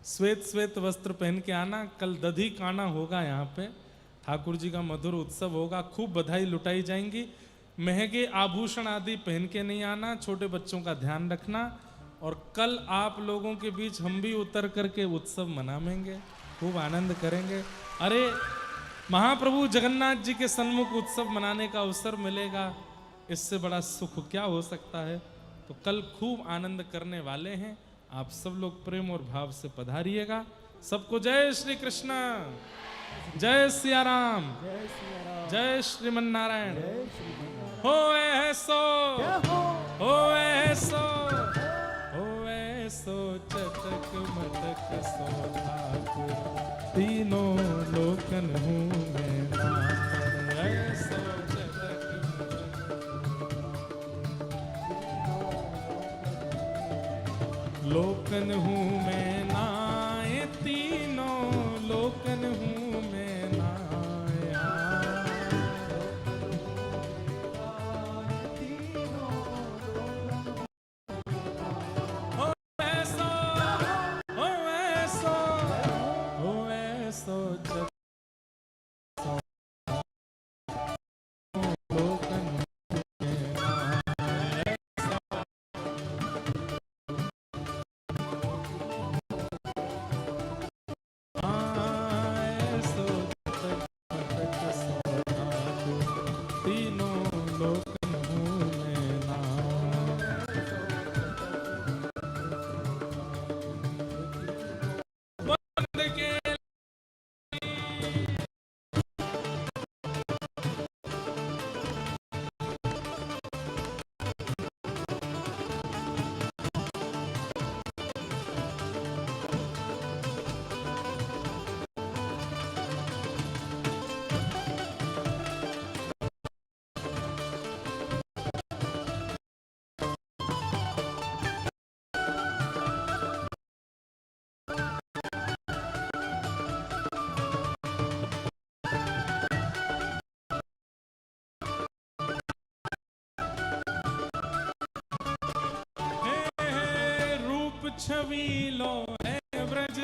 श्वेत श्वेत वस्त्र पहन के आना। कल दधी काना होगा, यहाँ पे ठाकुर जी का मधुर उत्सव होगा। खूब बधाई लुटाई जाएंगी। महंगे आभूषण आदि पहन के नहीं आना, छोटे बच्चों का ध्यान रखना। और कल आप लोगों के बीच हम भी उतर करके उत्सव मनाएंगे, खूब आनंद करेंगे। अरे महाप्रभु जगन्नाथ जी के सन्मुख उत्सव मनाने का अवसर मिलेगा, इससे बड़ा सुख क्या हो सकता है। तो कल खूब आनंद करने वाले हैं। आप सब लोग प्रेम और भाव से पधारिएगा। सबको जय श्री कृष्ण, जय सिया राम, जय श्रीमन नारायण। हो ऐसो, हो ऐसो, हो ऐसो चटक मटक सो ठाकुर, तीनों लोकन हूँ मैं माखन। ऐसो चटक मटक लोकन लोकन हूँ मैं नाए, तीनों लोकन हूँ मैं नाया। ओ ऐसो, ओ ऐसो, ओ ऐसो लोकन हूँ मैं नाया। ऐसो जगत सो नाथु, तीनों लोकन हूँ मैं नाया। बंद के रूप छवि लो है ब्रज